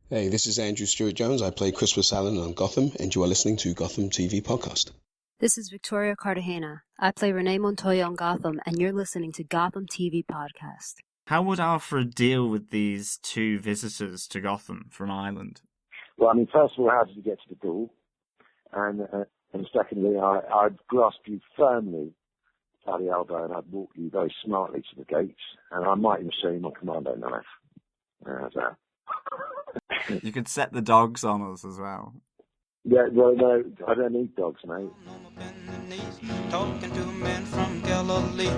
Hey, this is Andrew Stewart-Jones. I play Christopher Allen on Gotham, and you are listening to Gotham TV Podcast. This is Victoria Cartagena. I play Renee Montoya on Gotham, and you're listening to Gotham TV Podcast. How would Alfred deal with these two visitors to Gotham from Ireland? Well, I mean, first of all, how did you get to the door? And secondly, I'd grasp you firmly by the elbow and I'd walk you very smartly to the gates, and I might even show you my commando knife. How's that? You could set the dogs on us as well. Yeah, well, no, I don't need dogs, mate. Talking to a man from Galilee.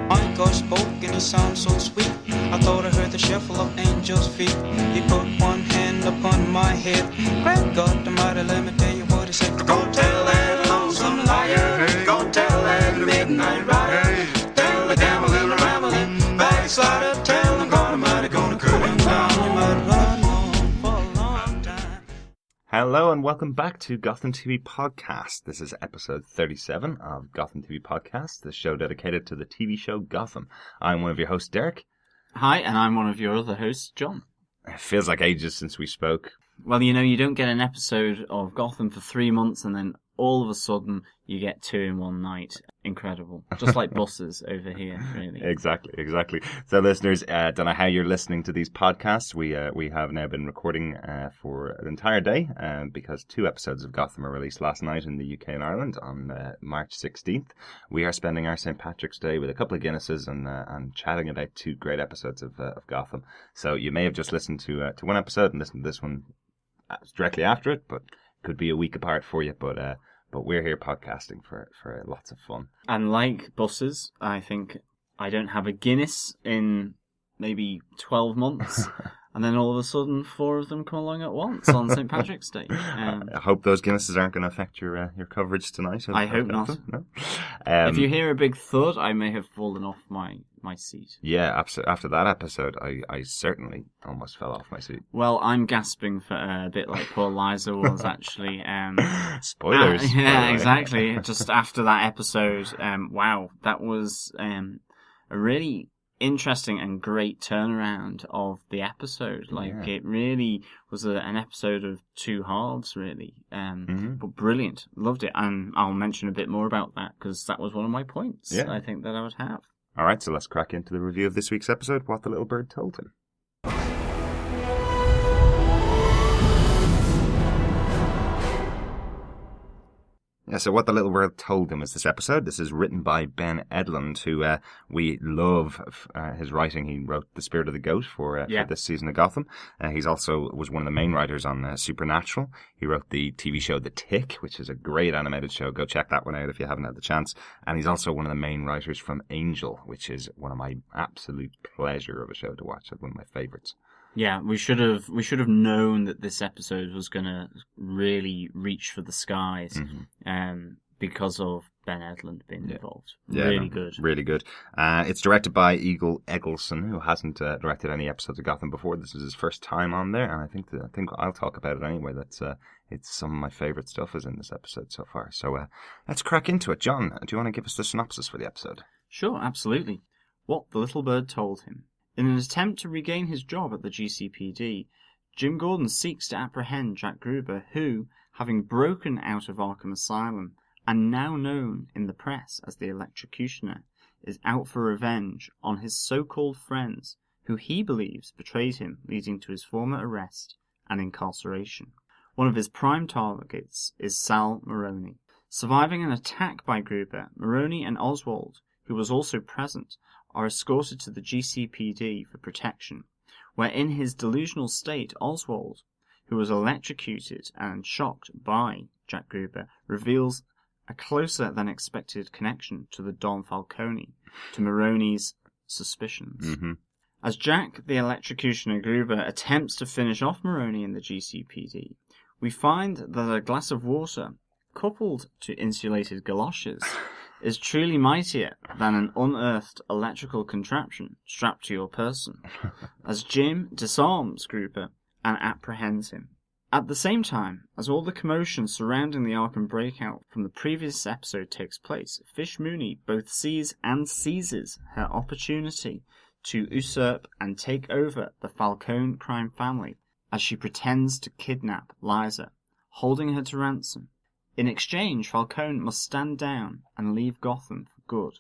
My God spoke and he sounds so sweet. I thought I heard the shuffle of angels' feet. He put one hand upon my head. Great God Almighty, let me tell you what he said. Go tell that lonesome liar. Go tell that midnight rider. Tell the gambling, rambling, backslider. Tell him God Almighty gonna cut him down. You might run on for a long time. Hello and welcome back to Gotham TV Podcast. This is episode 37 of Gotham TV Podcast, the show dedicated to the TV show Gotham. I'm one of your hosts, Derek. Hi, and I'm one of your other hosts, John. It feels like ages since we spoke. Well, you know, you don't get an episode of Gotham for 3 months and then all of a sudden you get 2 in one night. Incredible. Just like buses over here, really. Exactly. So listeners, don't know how you're listening to these podcasts. We have now been recording for an entire day because 2 episodes of Gotham were released last night in the UK and Ireland on March 16th. We are spending our St. Patrick's Day with a couple of Guinnesses and chatting about 2 great episodes of Gotham. So you may have just listened to one episode and listened to this one directly after it, but could be a week apart for you, but we're here podcasting for lots of fun. And like buses, I think I don't have a Guinness in maybe 12 months, and then all of a sudden 4 of them come along at once on St. Patrick's Day. I hope those Guinnesses aren't going to affect your coverage tonight. I hope not. No? If you hear a big thud, I may have fallen off my seat. Yeah, after that episode, I certainly almost fell off my seat. Well, I'm gasping for a bit like poor Liza was, actually. Spoilers. Yeah, exactly. Just after that episode, wow, that was a really interesting and great turnaround of the episode. It really was an episode of 2 halves, really. But brilliant. Loved it. And I'll mention a bit more about that because that was one of my points I think that I would have. All right, so let's crack into the review of this week's episode, What the Little Bird Told Him. Yeah, so What the Little Bird Told Him is this episode. This is written by Ben Edlund, who we love his writing. He wrote The Spirit of the Goat for this season of Gotham. He's also was one of the main writers on Supernatural. He wrote the TV show The Tick, which is a great animated show. Go check that one out if you haven't had the chance. And he's also one of the main writers from Angel, which is one of my absolute pleasure of a show to watch. One of my favourites. Yeah, we should have known that this episode was going to really reach for the skies, because of Ben Edlund being involved. Really good. It's directed by Eagle Egilsson, who hasn't directed any episodes of Gotham before. This is his first time on there, and I think I'll talk about it anyway. It's some of my favourite stuff is in this episode so far. So let's crack into it. John, do you want to give us the synopsis for the episode? Sure, absolutely. What the Little Bird Told Him. In an attempt to regain his job at the GCPD, Jim Gordon seeks to apprehend Jack Gruber, who, having broken out of Arkham Asylum, and now known in the press as the Electrocutioner, is out for revenge on his so-called friends, who he believes betrayed him, leading to his former arrest and incarceration. One of his prime targets is Sal Maroni. Surviving an attack by Gruber, Maroni and Oswald, who was also present, are escorted to the GCPD for protection, where in his delusional state Oswald, who was electrocuted and shocked by Jack Gruber, reveals a closer than expected connection to the Don Falcone, to Maroni's suspicions. As Jack the Electrocutioner Gruber attempts to finish off Maroni in the GCPD, we find that a glass of water, coupled to insulated galoshes, is truly mightier than an unearthed electrical contraption strapped to your person, as Jim disarms Gruber and apprehends him. At the same time, as all the commotion surrounding the Arkham breakout from the previous episode takes place, Fish Mooney both sees and seizes her opportunity to usurp and take over the Falcone crime family as she pretends to kidnap Liza, holding her to ransom. In exchange, Falcone must stand down and leave Gotham for good.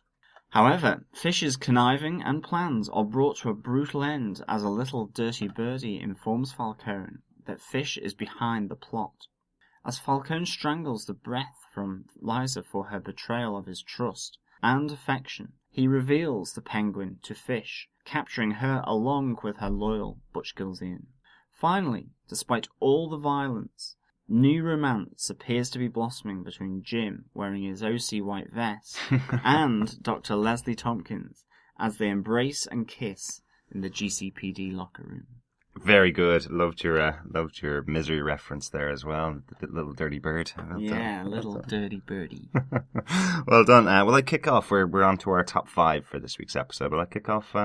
However, Fish's conniving and plans are brought to a brutal end as a little dirty birdie informs Falcone that Fish is behind the plot. As Falcone strangles the breath from Liza for her betrayal of his trust and affection, he reveals the Penguin to Fish, capturing her along with her loyal Butch Gilzean. Finally, despite all the violence, new romance appears to be blossoming between Jim, wearing his OC white vest, and Dr. Leslie Tompkins, as they embrace and kiss in the GCPD locker room. Very good. Loved your misery reference there as well. The little dirty bird. Little dirty birdie. Well done. Will I kick off? We're on to our top 5 for this week's episode. Will I kick off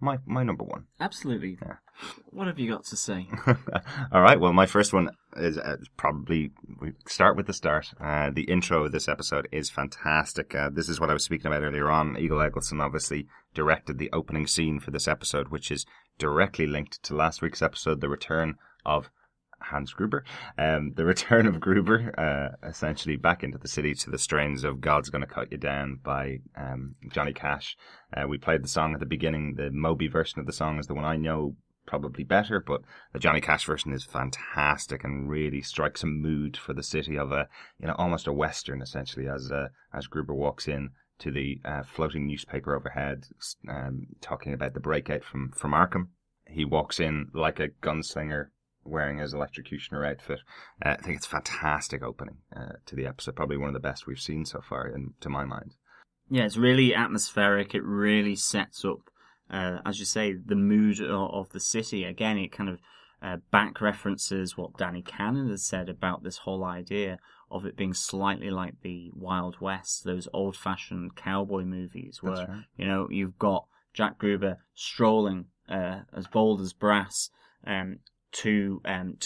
my number 1? Absolutely. Yeah. What have you got to say? All right. Well, my first one is probably, we start with the start. The intro of this episode is fantastic. This is what I was speaking about earlier on. Eagle Egilsson obviously directed the opening scene for this episode, which is directly linked to last week's episode, the return of Hans Gruber. The return of Gruber, essentially back into the city to the strains of God's Gonna Cut You Down by Johnny Cash. We played the song at the beginning. The Moby version of the song is the one I know probably better, but the Johnny Cash version is fantastic and really strikes a mood for the city of almost a western, essentially, as Gruber walks in to the floating newspaper overhead, talking about the breakout from Arkham. He walks in like a gunslinger, wearing his Electrocutioner outfit. I think it's a fantastic opening to the episode, probably one of the best we've seen so far, to my mind. Yeah, it's really atmospheric. It really sets up, as you say, the mood of the city. Again, it kind of back references what Danny Cannon has said about this whole idea of it being slightly like the Wild West, those old-fashioned cowboy movies where, right, you've got Jack Gruber strolling as bold as brass to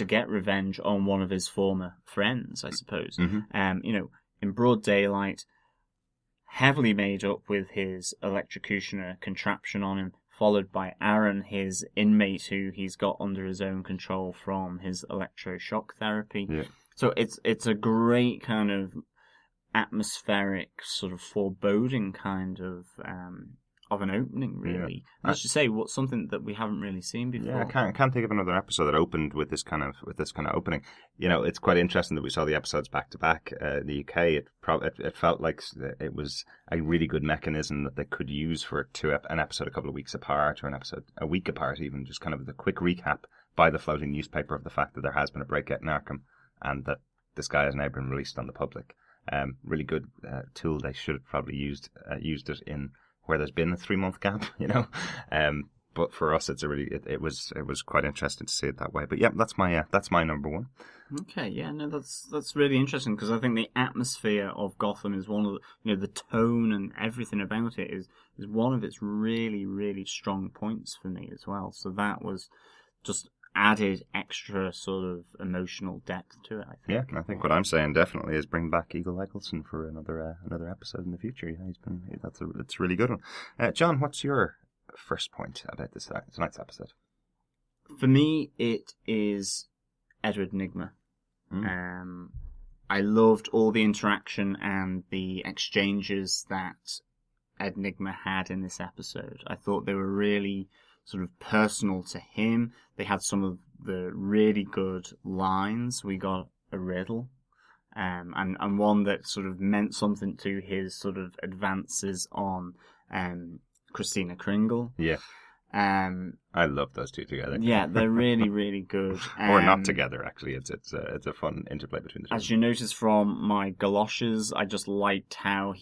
get revenge on one of his former friends, I suppose. Mm-hmm. In broad daylight, heavily made up with his Electrocutioner contraption on him, followed by Aaron, his inmate who he's got under his own control from his electroshock therapy. Yeah. So it's a great kind of atmospheric, sort of foreboding kind of an opening, really. Yeah. I should say, something that we haven't really seen before. Yeah, I can't think of another episode that opened with this kind of opening. It's quite interesting that we saw the episodes back to back. The UK, it felt like it was a really good mechanism that they could use for an episode a couple of weeks apart, or an episode a week apart, even just kind of the quick recap by the floating newspaper of the fact that there has been a breakout in Arkham and that this guy has now been released on the public. Really good tool. They should have probably used it in where there's been a 3-month gap, But for us, it was quite interesting to see it that way. But yeah, that's my number 1. Okay, yeah, no, that's really interesting, because I think the atmosphere of Gotham is one of the tone and everything about it is one of its really, really strong points for me as well. So that was just added extra sort of emotional depth to it, I think. Yeah, I think what I'm saying definitely is bring back Eagle Egilsson for another episode in the future. Yeah, that's a really good one. John, what's your first point about tonight's episode? For me, it is Edward Nygma. I loved all the interaction and the exchanges that Ed Nygma had in this episode. I thought they were really sort of personal to him. They had some of the really good lines. We got a riddle, and one that sort of meant something to his sort of advances on Christina Kringle. Yeah. I love those two together. Yeah, they're really, really good. Or not together, actually. It's a fun interplay between the two. As you noticed from my galoshes, I just liked how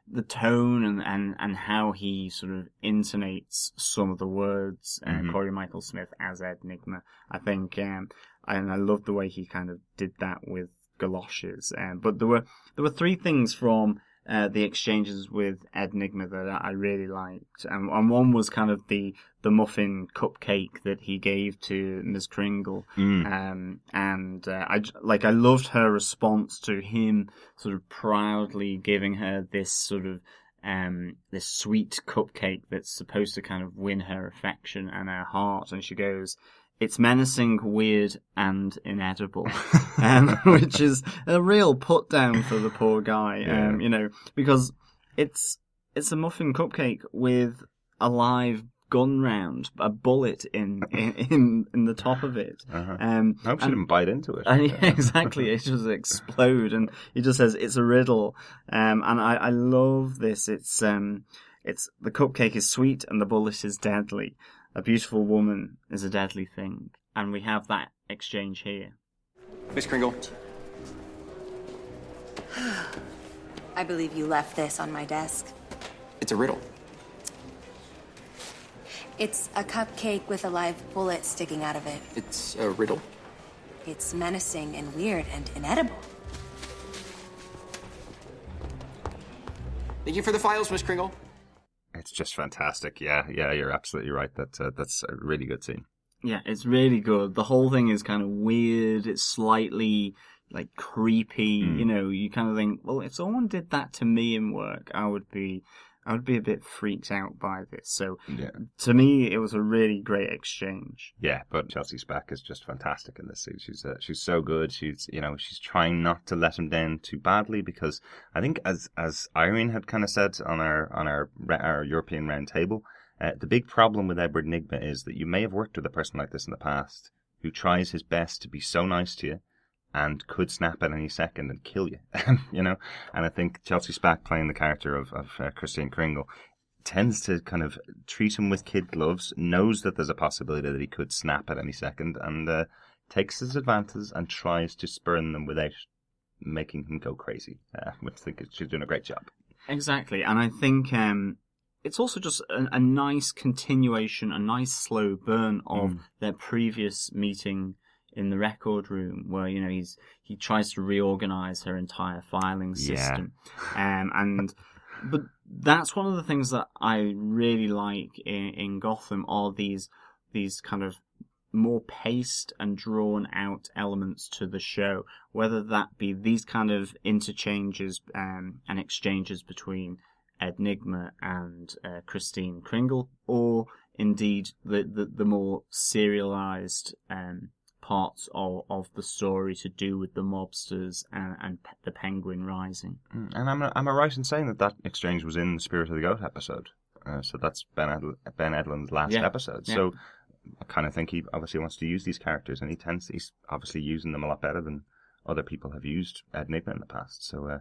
the tone and how he sort of intonates some of the words. Corey Michael Smith as Ed Nygma, I think, and I loved the way he kind of did that with galoshes. But there were 3 things from the exchanges with Ed Nygma that I really liked, and one was kind of the muffin cupcake that he gave to Ms. Kringle, and I loved her response to him sort of proudly giving her this sort of this sweet cupcake that's supposed to kind of win her affection and her heart, and she goes, It's menacing, weird, and inedible, which is a real put down for the poor guy. Because it's a muffin cupcake with a live gun round, a bullet in the top of it. I hope she didn't bite into it. Exactly, it just explode, and he just says it's a riddle. And I love this. It's the cupcake is sweet and the bullet is deadly. A beautiful woman is a deadly thing, and we have that exchange here. Miss Kringle. I believe you left this on my desk. It's a riddle. It's a cupcake with a live bullet sticking out of it. It's a riddle. It's menacing and weird and inedible. Thank you for the files, Miss Kringle. It's just fantastic. Yeah, you're absolutely right. That's a really good scene. Yeah, it's really good. The whole thing is kind of weird. It's slightly like creepy. You kind of think, well, if someone did that to me in work, I would be a bit freaked out by this. So to me, it was a really great exchange. Yeah, but Chelsea Speck is just fantastic in this scene. She's so good. She's trying not to let him down too badly, because I think as Irene had kind of said on our European round table, the big problem with Edward Nygma is that you may have worked with a person like this in the past who tries his best to be so nice to you and could snap at any second and kill you, And I think Chelsea Speck, playing the character of Christine Kringle, tends to kind of treat him with kid gloves, knows that there's a possibility that he could snap at any second, and takes his advances and tries to spurn them without making him go crazy. Which I think she's doing a great job. Exactly, and I think it's also just a nice continuation, a nice slow burn of their previous meeting in the record room, where he tries to reorganize her entire filing system, but that's one of the things that I really like in Gotham, are these kind of more paced and drawn out elements to the show, whether that be these kind of interchanges and exchanges between Ed Nygma and Christine Kringle, or indeed the more serialized parts of the story to do with the mobsters and the Penguin Rising. And am I right in saying that exchange was in the Spirit of the Goat episode? So that's Ben Edlund's last episode. Yeah. So I kind of think he obviously wants to use these characters, and he's obviously using them a lot better than other people have used Ed Nygma in the past. So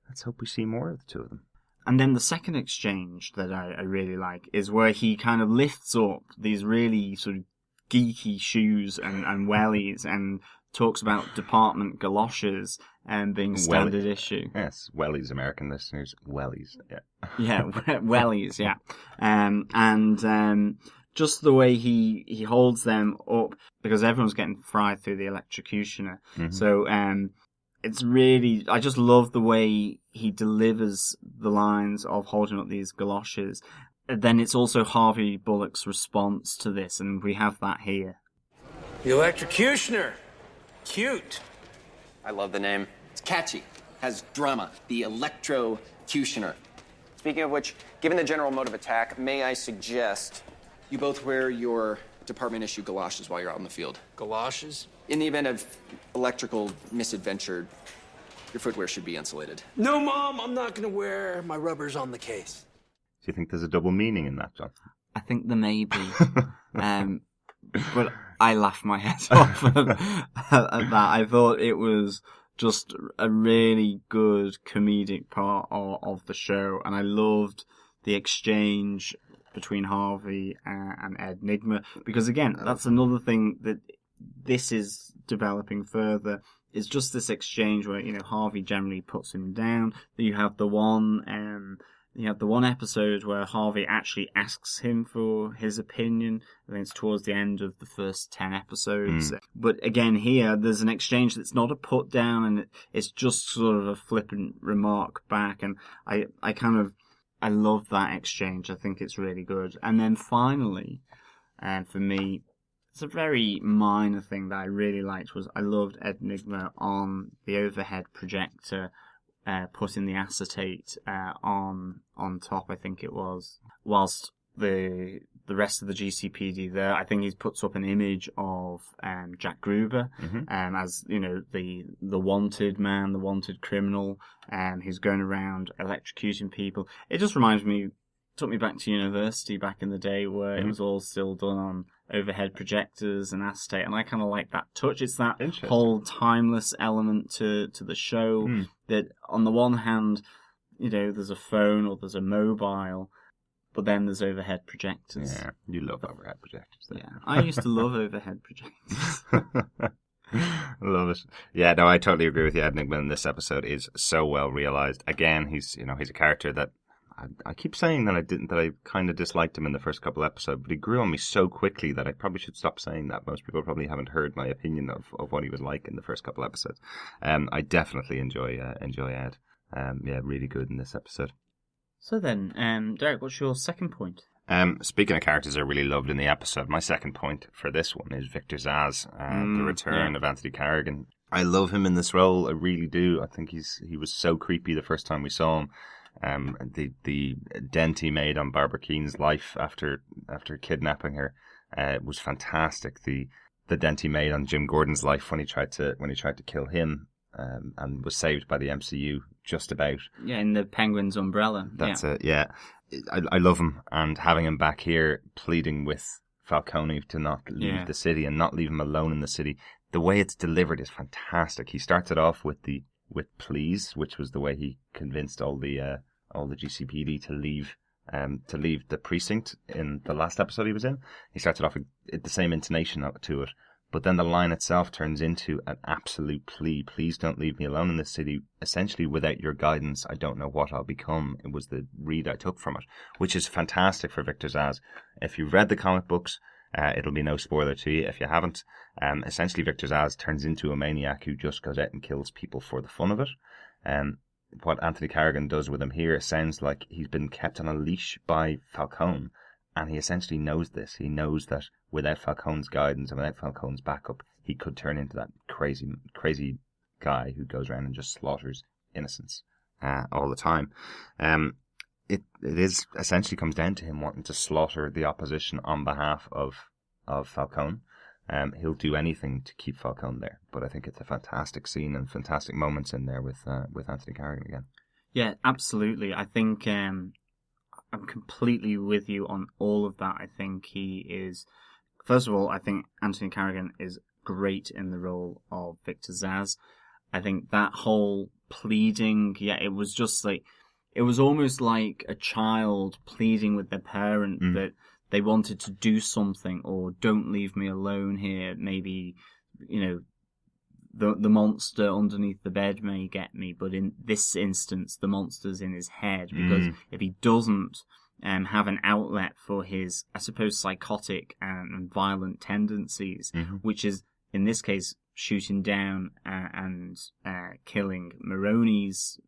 let's hope we see more of the two of them. And then the second exchange that I really like is where he kind of lifts up these really sort of geeky shoes and wellies, and talks about department galoshes and being standard issue. Yes, wellies, American listeners, wellies. Yeah, wellies. Yeah, and just the way he holds them up, because everyone's getting fried through the electrocutioner. Mm-hmm. So it's really, I just love the way he delivers the lines of holding up these galoshes. Then it's also Harvey Bullock's response to this, and we have that here. The Electrocutioner. Cute. I love the name. It's catchy. Has drama. The Electrocutioner. Speaking of which, given the general mode of attack, may I suggest you both wear your department issue galoshes while you're out in the field. Galoshes? In the event of electrical misadventure, your footwear should be insulated. No, Mom, I'm not going to wear my rubbers on the case. Do you think there's a double meaning in that, John? I think there may be. But I laughed my head off at that. I thought it was just a really good comedic part of the show, and I loved the exchange between Harvey and Ed Nygma, because again, that's another thing that this is developing further, is just this exchange where, Harvey generally puts him down. You have the one episode where Harvey actually asks him for his opinion. I think it's towards the end of the first 10 episodes. But again, here, there's an exchange that's not a put down, and it's just sort of a flippant remark back. And I love that exchange. I think it's really good. And then finally, for me, it's a very minor thing that I really liked, was I loved Ed Nygma on the overhead projector, putting the acetate on top, I think it was, whilst the rest of the GCPD there. I think he puts up an image of Jack Gruber as, you know, the wanted man, the wanted criminal, who's going around electrocuting people. It just reminds me, took me back to university back in the day where it was all still done on overhead projectors and acetate, and I kind of like that touch. It's that whole timeless element to the show that on the one hand, you know, there's a phone or there's a mobile, but then there's overhead projectors. Yeah, you love overhead projectors. Yeah, I used to love overhead projectors. Love it. Yeah, no, I totally agree with you. Enigma in this episode is so well realized. Again, he's a character that I keep saying that I kind of disliked him in the first couple episodes, but he grew on me so quickly that I probably should stop saying that. Most people probably haven't heard my opinion of what he was like in the first couple episodes. I definitely enjoy Ed. Yeah, really good in this episode. So then, Derek, what's your second point? Speaking of characters I really loved in the episode, my second point for this one is Victor Zsasz, the return of Anthony Carrigan. I love him in this role, I really do. I think he was so creepy the first time we saw him. The dent he made on Barbara Keane's life after kidnapping her was fantastic. The dent he made on Jim Gordon's life when he tried to kill him, and was saved by the MCU just about. Yeah, in the Penguin's umbrella. That's it. Yeah, I love him, and having him back here pleading with Falcone to not leave the city and not leave him alone in the city. The way it's delivered is fantastic. He started off with please, which was the way he convinced all the GCPD to leave the precinct in the last episode he was in. He started off with the same intonation to it, but then the line itself turns into an absolute plea. Please don't leave me alone in this city. Essentially, without your guidance, I don't know what I'll become. It was the read I took from it, which is fantastic for Victor Zsasz. If you've read the comic books, it'll be no spoiler to you if you haven't. Essentially, Victor Zsasz turns into a maniac who just goes out and kills people for the fun of it. What Anthony Carrigan does with him here sounds like he's been kept on a leash by Falcone, and he essentially knows this. He knows that without Falcone's guidance and without Falcone's backup, he could turn into that crazy guy who goes around and just slaughters innocents all the time. It is essentially comes down to him wanting to slaughter the opposition on behalf of Falcone. He'll do anything to keep Falcone there, but I think it's a fantastic scene and fantastic moments in there with Anthony Carrigan again. Yeah, absolutely. I think I'm completely with you on all of that. I think he is. First of all, I think Anthony Carrigan is great in the role of Victor Zsasz. I think that whole pleading, it was just like, it was almost like a child pleading with their parent that they wanted to do something, or don't leave me alone here. Maybe, you know, the monster underneath the bed may get me, but in this instance, the monster's in his head, because if he doesn't have an outlet for his, I suppose, psychotic and violent tendencies, which is, in this case, shooting down and killing Maroni's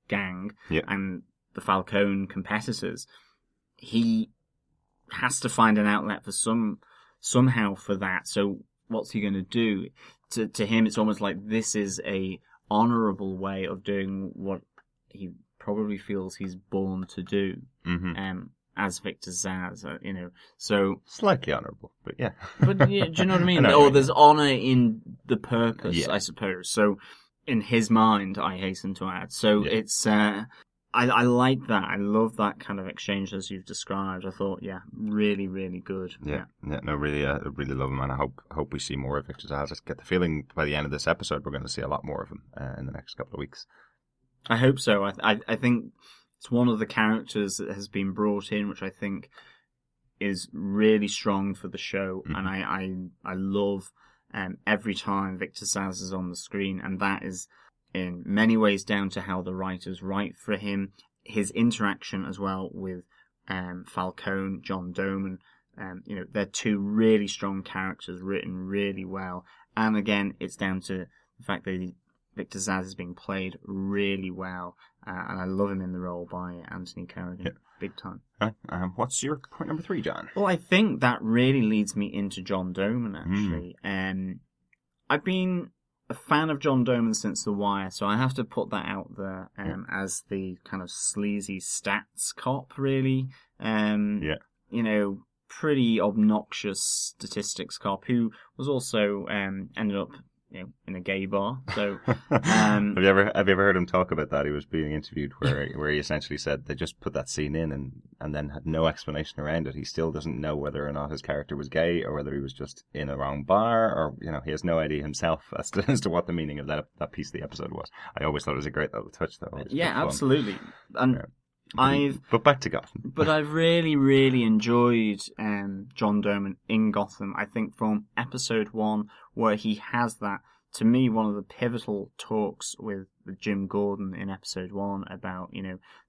gang and the Falcone competitors, he has to find an outlet for somehow for that. So what's he going to do? To him, it's almost like this is a honourable way of doing what he probably feels he's born to do. As Victor Zsasz, you know, so slightly honourable, but yeah. But yeah, do you know what I mean? There's honour in the purpose, I suppose. So in his mind, I hasten to add. So it's I like that. I love that kind of exchange as you've described. I thought, really, really good. Really love him, and I hope we see more of Victor Zsasz. I get the feeling by the end of this episode we're going to see a lot more of him in the next couple of weeks. I hope so. I think it's one of the characters that has been brought in, which I think is really strong for the show, and I love every time Victor Zsasz is on the screen, and that is in many ways down to how the writers write for him. His interaction as well with Falcone, John Doman, they're two really strong characters written really well. And again, it's down to the fact that Victor Zsasz is being played really well, and I love him in the role by Anthony Carrigan, big time. Right. What's your point number 3, John? Well, I think that really leads me into John Doman, actually. I've been a fan of John Doman since The Wire, so I have to put that out there as the kind of sleazy stats cop, really. pretty obnoxious statistics cop who was also ended up in a gay bar. So have you ever heard him talk about that? He was being interviewed where he essentially said they just put that scene in and then had no explanation around it. He still doesn't know whether or not his character was gay or whether he was just in a wrong bar, or he has no idea himself as to what the meaning of that piece of the episode was. I always thought it was a great little touch, though. Yeah, absolutely. And but back to Gotham. But I've really, really enjoyed John Doman in Gotham. I think from episode 1, where he has that, to me, one of the pivotal talks with Jim Gordon in episode 1 about,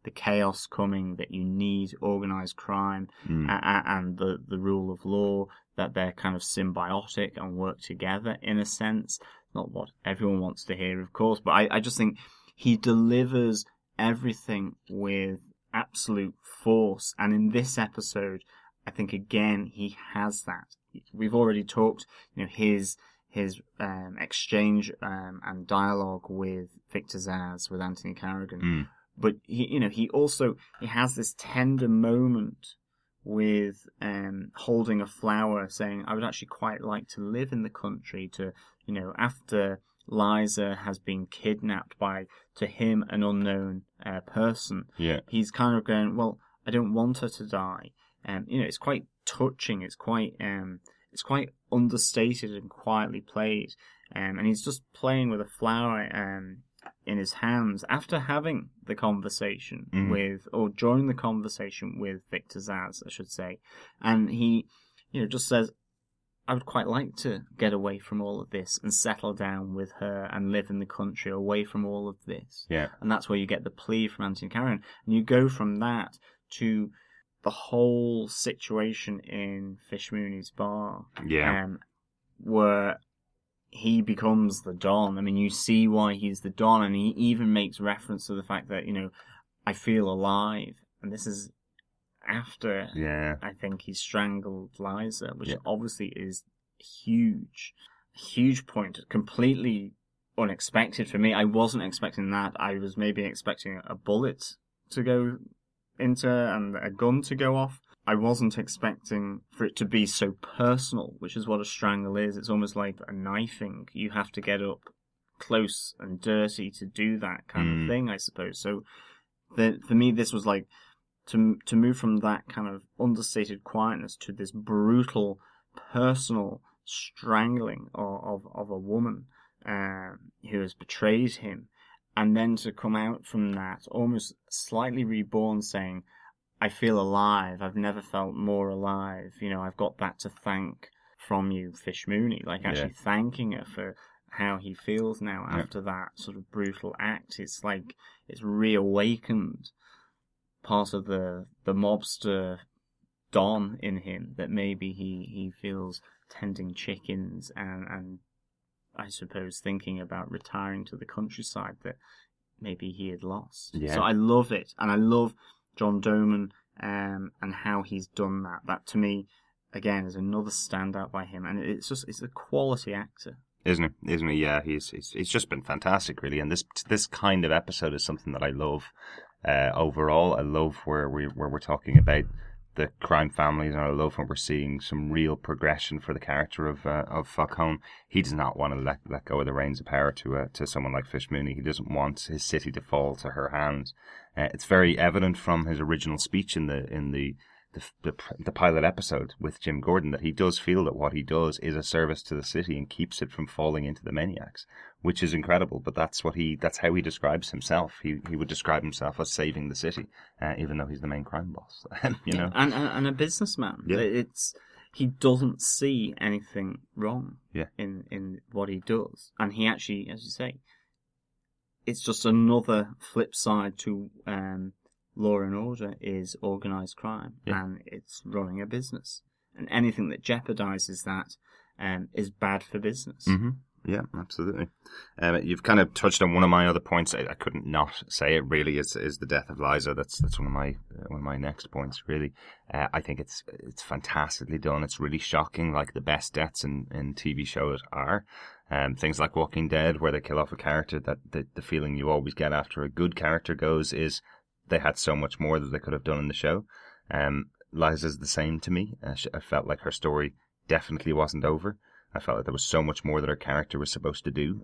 the chaos coming, that you need organised crime and the rule of law, that they're kind of symbiotic and work together in a sense. Not what everyone wants to hear, of course, but I just think he delivers everything with absolute force. And in this episode, I think again he has that. We've already talked, his exchange and dialogue with Victor Zsasz, with Anthony Carrigan, but he also has this tender moment with holding a flower, saying, "I would actually quite like to live in the country." To after Liza has been kidnapped by, to him, an unknown person. Yeah, he's kind of going, "Well, I don't want her to die." It's quite touching. It's quite understated and quietly played. And he's just playing with a flower in his hands after having the conversation during the conversation with Victor Zsasz, I should say. And he, just says, "I would quite like to get away from all of this and settle down with her and live in the country away from all of this." Yeah. And that's where you get the plea from Anthony Carrigan. And you go from that to the whole situation in Fish Mooney's bar. Yeah. Where he becomes the Don. I mean, you see why he's the Don, and he even makes reference to the fact that, "I feel alive." And this is after, I think, he strangled Liza, which obviously is huge point, completely unexpected for me. I wasn't expecting that. I was maybe expecting a bullet to go into and a gun to go off. I wasn't expecting for it to be so personal, which is what a strangle is. It's almost like a knifing. You have to get up close and dirty to do that kind of thing, I suppose. So for me, this was like to move from that kind of understated quietness to this brutal, personal strangling of a woman who has betrayed him. And then to come out from that, almost slightly reborn, saying, "I feel alive. I've never felt more alive. I've got that to thank from you, Fish Mooney." Like, actually thanking her for how he feels now after that sort of brutal act. It's like it's reawakened part of the mobster Don in him, that maybe he feels tending chickens and I suppose thinking about retiring to the countryside that maybe he had lost. Yeah. So I love it, and I love John Doman and how he's done that. That to me, again, is another standout by him, and it's a quality actor. Isn't he? Yeah, he's just been fantastic, really. And this kind of episode is something that I love. Overall, I love where we're talking about the crime families, and I love when we're seeing some real progression for the character of Falcone. He does not want to let go of the reins of power to someone like Fish Mooney. He doesn't want his city to fall to her hands. It's very evident from his original speech in the pilot episode with Jim Gordon that he does feel that what he does is a service to the city and keeps it from falling into the maniacs, which is incredible. But that's how he describes himself. He would describe himself as saving the city, even though he's the main crime boss. And a businessman. Yeah. He doesn't see anything wrong in what he does, and he actually, as you say, it's just another flip side to law and order is organised crime, and it's running a business. And anything that jeopardizes that is bad for business. Mm-hmm. Yeah, absolutely. You've kind of touched on one of my other points. I couldn't not say it. Really, is the death of Liza. That's one of my next points. Really, I think it's fantastically done. It's really shocking, like the best deaths in TV shows are. Things like Walking Dead, where they kill off a character. That the feeling you always get after a good character goes is they had so much more that they could have done in the show. Liza's the same to me. I felt like her story definitely wasn't over. I felt like there was so much more that her character was supposed to do,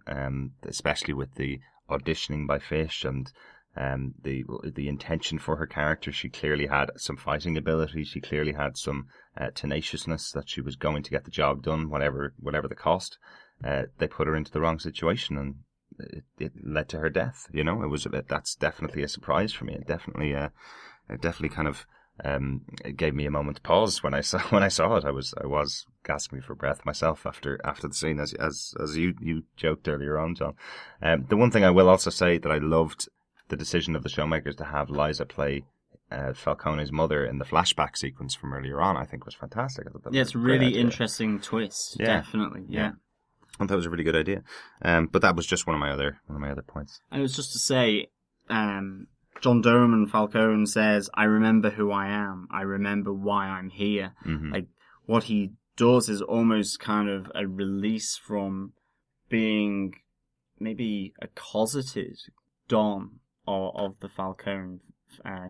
especially with the auditioning by Fish and the intention for her character. She clearly had some fighting ability. She clearly had some tenaciousness that she was going to get the job done, whatever the cost. They put her into the wrong situation, and it led to her death. You know, that's definitely a surprise for me. It definitely kind of it gave me a moment's pause when I saw it. I was gasping for breath myself after the scene, as you joked earlier on, John. The one thing I will also say that I loved the decision of the showmakers to have Liza play Falcone's mother in the flashback sequence from earlier on, I think was fantastic. I thought that it's a really interesting twist. Yeah. Definitely. Yeah. I thought that was a really good idea. But that was just one of my other points. And it was just to say, John Doman Falcone says, "I remember who I am. I remember why I'm here." Mm-hmm. Like, what he does is almost kind of a release from being maybe a closeted Don of the Falcone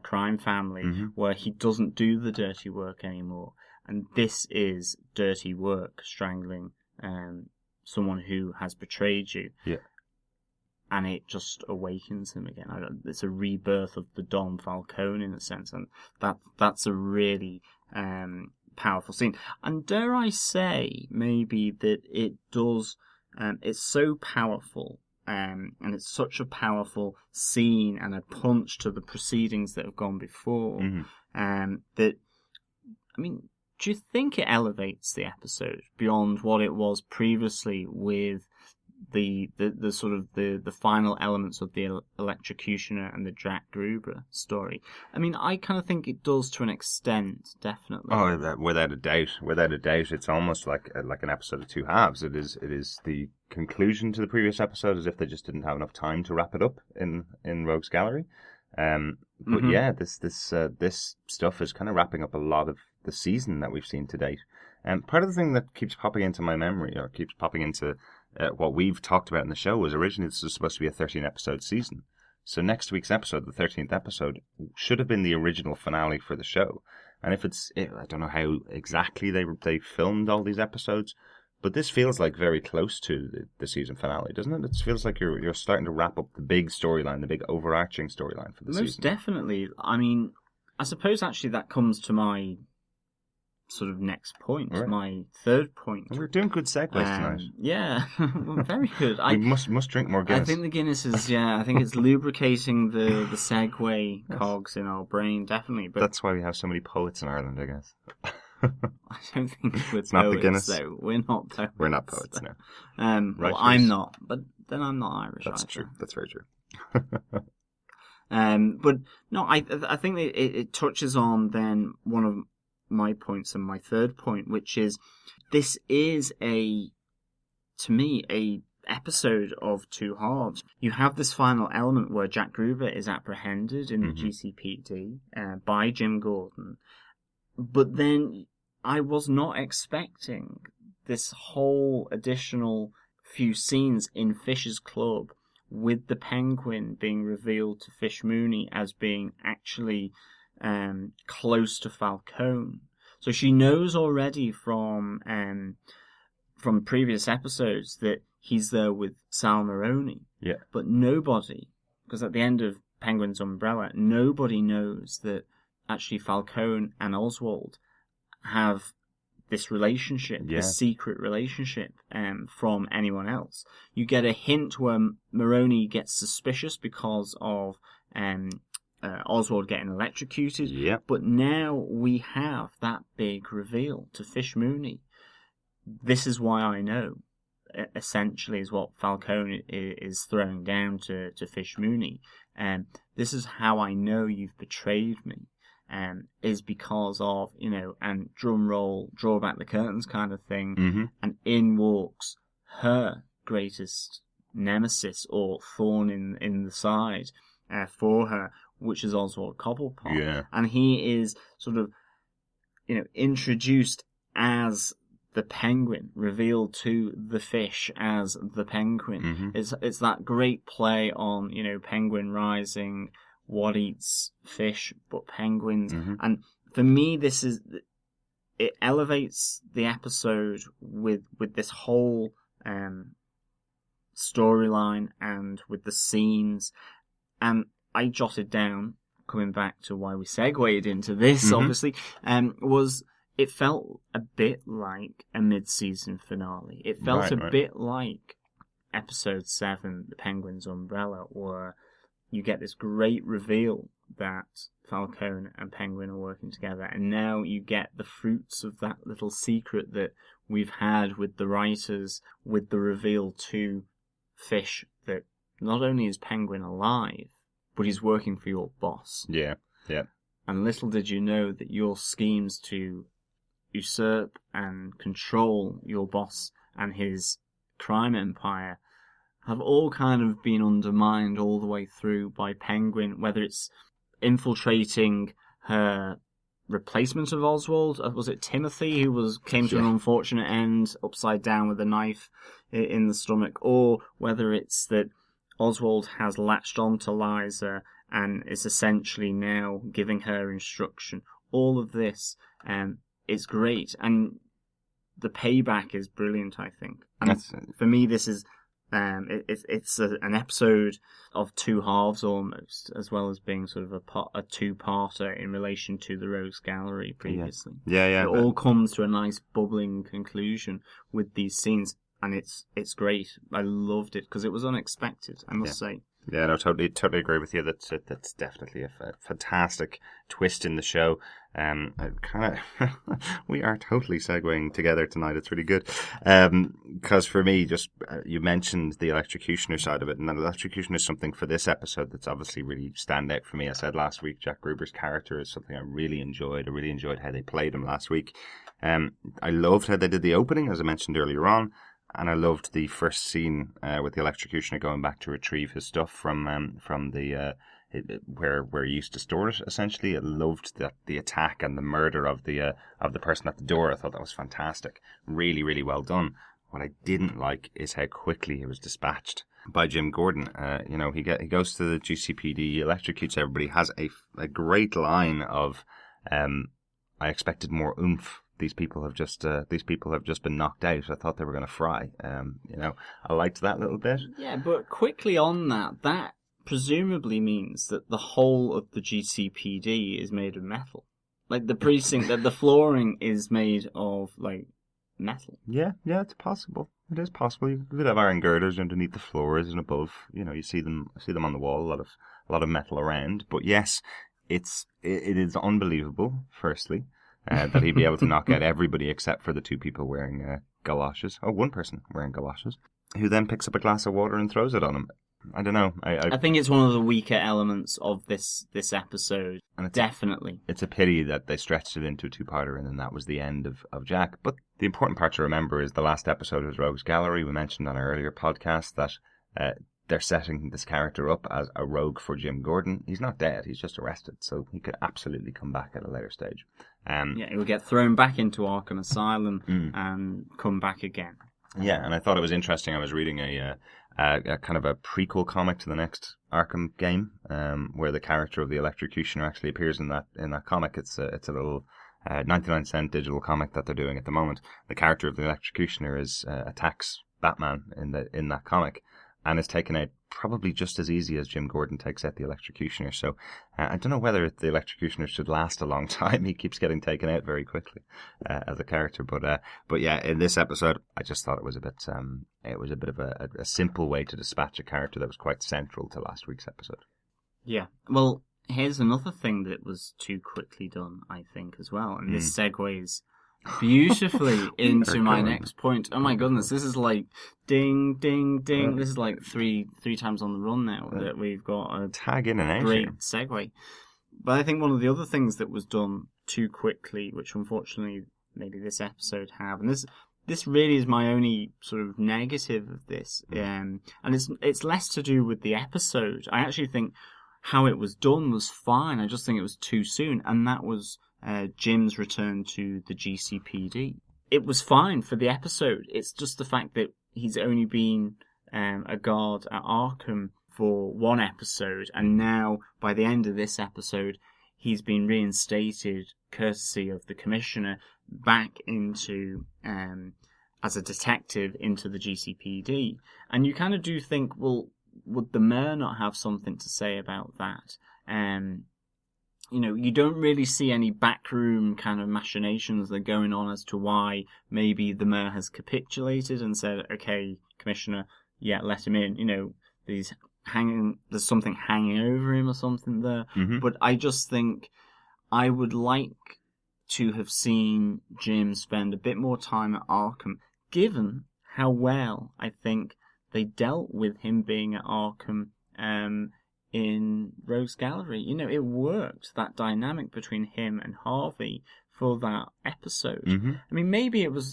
crime family, mm-hmm. where he doesn't do the dirty work anymore. And this is dirty work, strangling someone who has betrayed you. Yeah. And it just awakens him again. It's a rebirth of the Don Falcone in a sense, and that's a really powerful scene. And dare I say, maybe that it does. It's so powerful, and it's such a powerful scene and a punch to the proceedings that have gone before. Mm-hmm. That, I mean, do you think it elevates the episode beyond what it was previously with the sort of the final elements of the Electrocutioner and the Jack Gruber story? I mean, I kind of think it does to an extent, definitely. Oh, without a doubt. It's almost like an episode of two halves. It is the conclusion to the previous episode, as if they just didn't have enough time to wrap it up in Rogue's Gallery. But mm-hmm. yeah, this stuff is kind of wrapping up a lot of the season that we've seen to date. And part of the thing that keeps popping into my memory, or keeps popping into what we've talked about in the show, was originally this was supposed to be a 13-episode season. So next week's episode, the 13th episode, should have been the original finale for the show. And I don't know how exactly they filmed all these episodes, but this feels like very close to the season finale, doesn't it? It feels like you're starting to wrap up the big storyline, the big overarching storyline for the season. Most definitely. I mean, I suppose actually that comes to my sort of next point, right. My third point. We're doing good segues tonight. Yeah, very good. We must drink more Guinness. I think the Guinness is, I think it's lubricating the segue cogs in our brain, definitely. But that's why we have so many poets in Ireland, I guess. I don't think we're it's poets, not the Guinness. though. We're not poets. We're not poets, no. Well, I'm not, but then I'm not Irish. That's either. true. That's very true. But no, I think that it touches on then one of my points and my third point, which is this is to me a episode of two halves. You have this final element where Jack Gruber is apprehended in the GCPD by Jim Gordon, but then I was not expecting this whole additional few scenes in Fish's Club with the Penguin being revealed to Fish Mooney as being actually close to Falcone. So she knows already from previous episodes that he's there with Sal Maroni. Yeah. But nobody, because at the end of Penguin's umbrella, nobody knows that actually Falcone and Oswald have this relationship, this secret relationship, from anyone else. You get a hint where Maroni gets suspicious because of Oswald getting electrocuted. Yeah. But now we have that big reveal to Fish Mooney. This is why I know, essentially, is what Falcone is throwing down to Fish Mooney. This is how I know you've betrayed me. Is because of, and drum roll, draw back the curtains kind of thing. And in walks her greatest nemesis or thorn in the side for her, which is Oswald Cobblepot. Yeah. And he is sort of, introduced as the Penguin, revealed to the Fish as the Penguin. It's that great play on, Penguin rising, what eats fish but penguins. And for me, it elevates the episode with this whole storyline and with the scenes. And I jotted down, coming back to why we segued into this, obviously, was it felt a bit like a mid-season finale. It felt a bit like episode 7, The Penguin's Umbrella, where you get this great reveal that Falcone and Penguin are working together, and now you get the fruits of that little secret that we've had with the writers, with the reveal to Fish that not only is Penguin alive, but he's working for your boss. Yeah. And little did you know that your schemes to usurp and control your boss and his crime empire have all kind of been undermined all the way through by Penguin, whether it's infiltrating her replacement of Oswald, was it Timothy, who came to an unfortunate end upside down with a knife in the stomach, or whether it's that Oswald has latched on to Liza and is essentially now giving her instruction. All of this is great, and the payback is brilliant, I think. And for me, this is it's an episode of two halves almost, as well as being sort of a two-parter in relation to the Rogues Gallery previously. Yeah. It all comes to a nice bubbling conclusion with these scenes, and it's great. I loved it because it was unexpected, I must say. Yeah, no, totally agree with you. That's definitely a fantastic twist in the show. We are totally segueing together tonight. It's really good. Because for me, just you mentioned the Electrocutioner side of it, and the Electrocutioner is something for this episode that's obviously really stand out for me. I said last week, Jack Gruber's character is something I really enjoyed. I really enjoyed how they played him last week. I loved how they did the opening, as I mentioned earlier on. And I loved the first scene with the Electrocutioner going back to retrieve his stuff from the where he used to store it. Essentially, I loved the attack and the murder of the person at the door. I thought that was fantastic, really, really well done. What I didn't like is how quickly he was dispatched by Jim Gordon. He goes to the GCPD, electrocutes everybody. Has a great line of, "I expected more oomph. These people have just been knocked out. I thought they were going to fry." I liked that little bit. Yeah, but quickly on that presumably means that the whole of the GCPD is made of metal. Like the precinct, that the flooring is made of like metal. Yeah, it's possible. It is possible. You could have iron girders underneath the floors and above. You see them on the wall. A lot of metal around. But yes, it is unbelievable. Firstly. That he'd be able to knock out everybody except for the two people wearing galoshes. Oh, one person wearing galoshes, who then picks up a glass of water and throws it on him. I don't know. I think it's one of the weaker elements of this episode. And definitely. It's a pity that they stretched it into a two-parter and then that was the end of Jack. But the important part to remember is the last episode was Rogues Gallery. We mentioned on our earlier podcast that they're setting this character up as a rogue for Jim Gordon. He's not dead. He's just arrested. So he could absolutely come back at a later stage. He will get thrown back into Arkham Asylum and come back again. Yeah, and I thought it was interesting. I was reading a kind of a prequel comic to the next Arkham game, where the character of the Electrocutioner actually appears in that comic. It's a little 99-cent digital comic that they're doing at the moment. The character of the Electrocutioner attacks Batman in that comic, and is taken out probably just as easy as Jim Gordon takes out the Electrocutioner. So I don't know whether the Electrocutioner should last a long time. He keeps getting taken out very quickly as a character. But yeah, in this episode, I just thought it was a bit of a simple way to dispatch a character that was quite central to last week's episode. Yeah. Well, here's another thing that was too quickly done, I think, as well. And this segues beautifully into my next point. Oh my goodness, this is like ding, ding, ding. This is like three times on the run now that we've got a tag in and out. Great segue. But I think one of the other things that was done too quickly, which unfortunately maybe this episode have, and this really is my only sort of negative of this, and it's less to do with the episode. I actually think how it was done was fine. I just think it was too soon, and that was Jim's return to the GCPD. It was fine for the episode. It's just the fact that he's only been a guard at Arkham for one episode, and now by the end of this episode, he's been reinstated, courtesy of the Commissioner, back into as a detective into the GCPD. And you kind of do think, well, would the mayor not have something to say about that? You don't really see any backroom kind of machinations that are going on as to why maybe the mayor has capitulated and said, okay, Commissioner, yeah, let him in. There's something hanging over him or something there. Mm-hmm. But I just think I would like to have seen Jim spend a bit more time at Arkham, given how well I think they dealt with him being at Arkham in Rogues Gallery. It worked, that dynamic between him and Harvey for that episode. Mm-hmm. I mean, maybe it was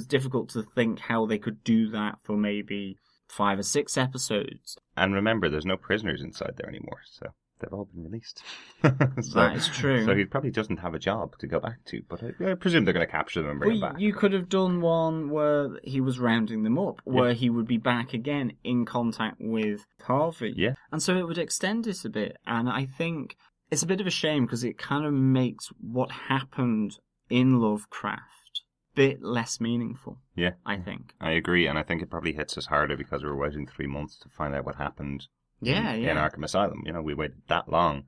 difficult to think how they could do that for maybe 5 or 6 episodes. And remember, there's no prisoners inside there anymore, so they've all been released. That is true. So he probably doesn't have a job to go back to, but I presume they're going to capture them and bring them back. You could have done one where he was rounding them up, where he would be back again in contact with Harvey. Yeah. And so it would extend it a bit. And I think it's a bit of a shame because it kind of makes what happened in Lovecraft a bit less meaningful. Yeah. I think. I agree, and I think it probably hits us harder because we were waiting 3 months to find out what happened in Arkham Asylum. We waited that long.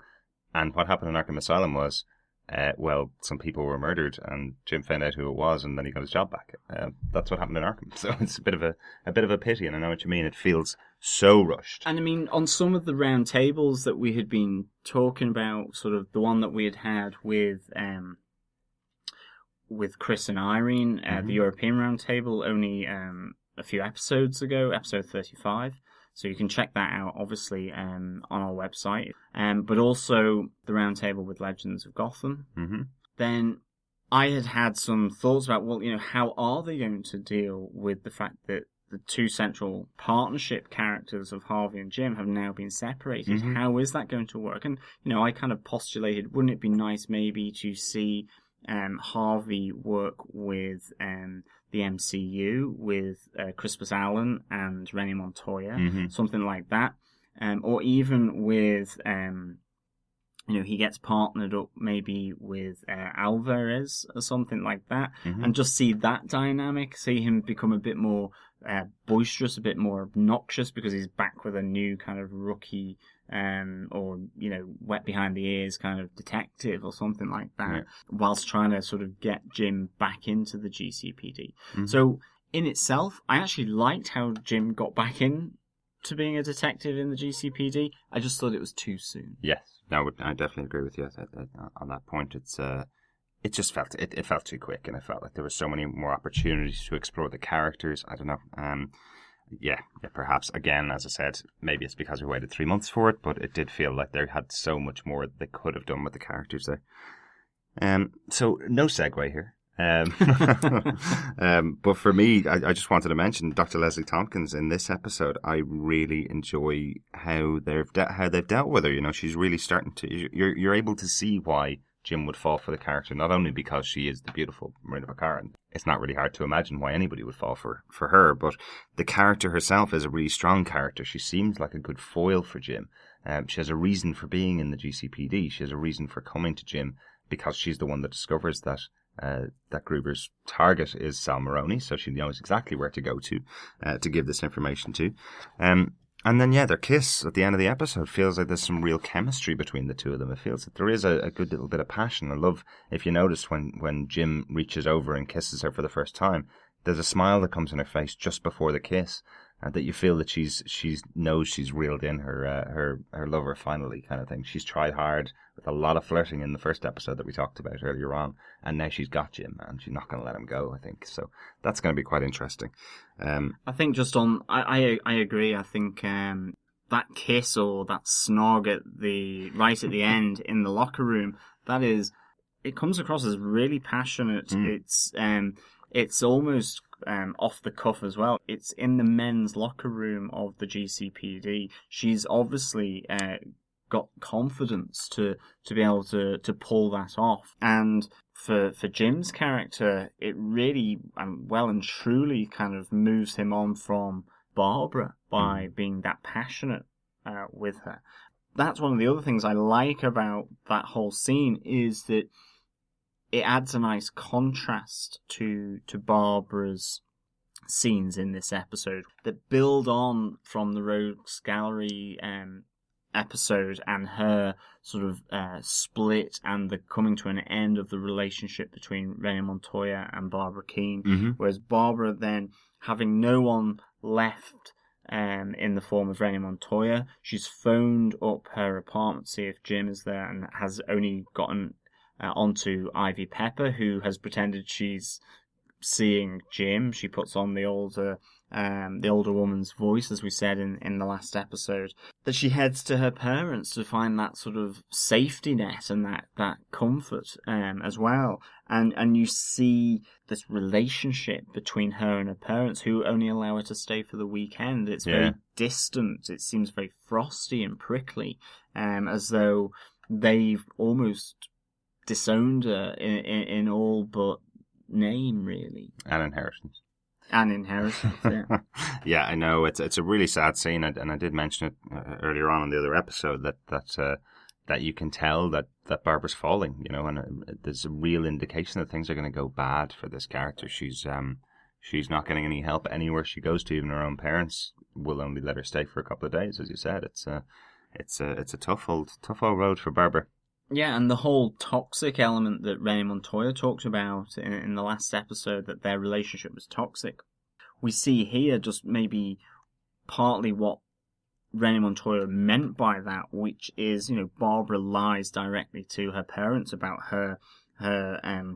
And what happened in Arkham Asylum was, some people were murdered, and Jim found out who it was, and then he got his job back. That's what happened in Arkham. So it's a bit of a pity, and I know what you mean. It feels so rushed. And I mean, on some of the round tables that we had been talking about, sort of the one that we had with Chris and Irene, the European round table, only a few episodes ago, episode 35. So you can check that out, obviously, on our website. But also the roundtable with Legends of Gotham. Mm-hmm. Then I had some thoughts about, how are they going to deal with the fact that the two central partnership characters of Harvey and Jim have now been separated? Mm-hmm. How is that going to work? And, I kind of postulated, wouldn't it be nice maybe to see Harvey work with the MCU with Crispus Allen and Rennie Montoya, something like that, or even with he gets partnered up maybe with Alvarez or something like that, and just see that dynamic, see him become a bit more boisterous, a bit more obnoxious because he's back with a new kind of rookie or wet behind the ears kind of detective or something like that, whilst trying to sort of get Jim back into the GCPD. So in itself, I actually liked how Jim got back in to being a detective in the GCPD. I just thought it was too soon. Yes, no, I definitely agree with you on that point. It just felt it felt too quick, and I felt like there were so many more opportunities to explore the characters. I don't know. Yeah, perhaps, again, as I said, maybe it's because we waited 3 months for it, but it did feel like they had so much more they could have done with the characters there. So, no segue here. But for me, I just wanted to mention Dr. Leslie Tompkins in this episode. I really enjoy how they've dealt with her. She's really starting to... You're able to see why Jim would fall for the character, not only because she is the beautiful Marina Baccarin. It's not really hard to imagine why anybody would fall for her, but the character herself is a really strong character. She seems like a good foil for Jim. She has a reason for being in the GCPD. She has a reason for coming to Jim because she's the one that discovers that Gruber's target is Sal Maroni, so she knows exactly where to go to give this information to. And then, their kiss at the end of the episode feels like there's some real chemistry between the two of them. It feels that there is a good little bit of passion. I love, if you notice, when Jim reaches over and kisses her for the first time, there's a smile that comes in her face just before the kiss, and that you feel that she knows she's reeled in her lover finally, kind of thing. She's tried hard with a lot of flirting in the first episode that we talked about earlier on, and now she's got Jim, and she's not going to let him go, I think. So that's going to be quite interesting. I think just on, I agree. I think that kiss or that snog right at the end in the locker room, it comes across as really passionate. It's almost off the cuff as well. It's in the men's locker room of the GCPD. She's obviously got confidence to be able to pull that off. And for Jim's character, it really well and truly kind of moves him on from Barbara by being that passionate with her. that's one of the other things I like about that whole scene, is that it adds a nice contrast to Barbara's scenes in this episode that build on from the Rogues Gallery episode and her sort of split and the coming to an end of the relationship between Renee Montoya and Barbara Keane. Whereas Barbara then, having no one left in the form of Renee Montoya, she's phoned up her apartment to see if Jim is there, and has only gotten onto Ivy Pepper, who has pretended she's seeing Jim. She puts on the older woman's voice, as we said in the last episode, that she heads to her parents to find that sort of safety net and that comfort as well. And you see this relationship between her and her parents, who only allow her to stay for the weekend. It's very distant. It seems very frosty and prickly, as though they've almost disowned her in all but name, really. And inheritance. Yeah. Yeah, I know. It's a really sad scene, and I did mention it earlier on in the other episode that you can tell that Barbara's falling, and there's a real indication that things are going to go bad for this character. She's not getting any help anywhere she goes to. Even her own parents will only let her stay for a couple of days, as you said. It's a tough old road for Barbara. Yeah, and the whole toxic element that Renee Montoya talked about in the last episode, that their relationship was toxic, we see here just maybe partly what Renee Montoya meant by that, which is, Barbara lies directly to her parents about her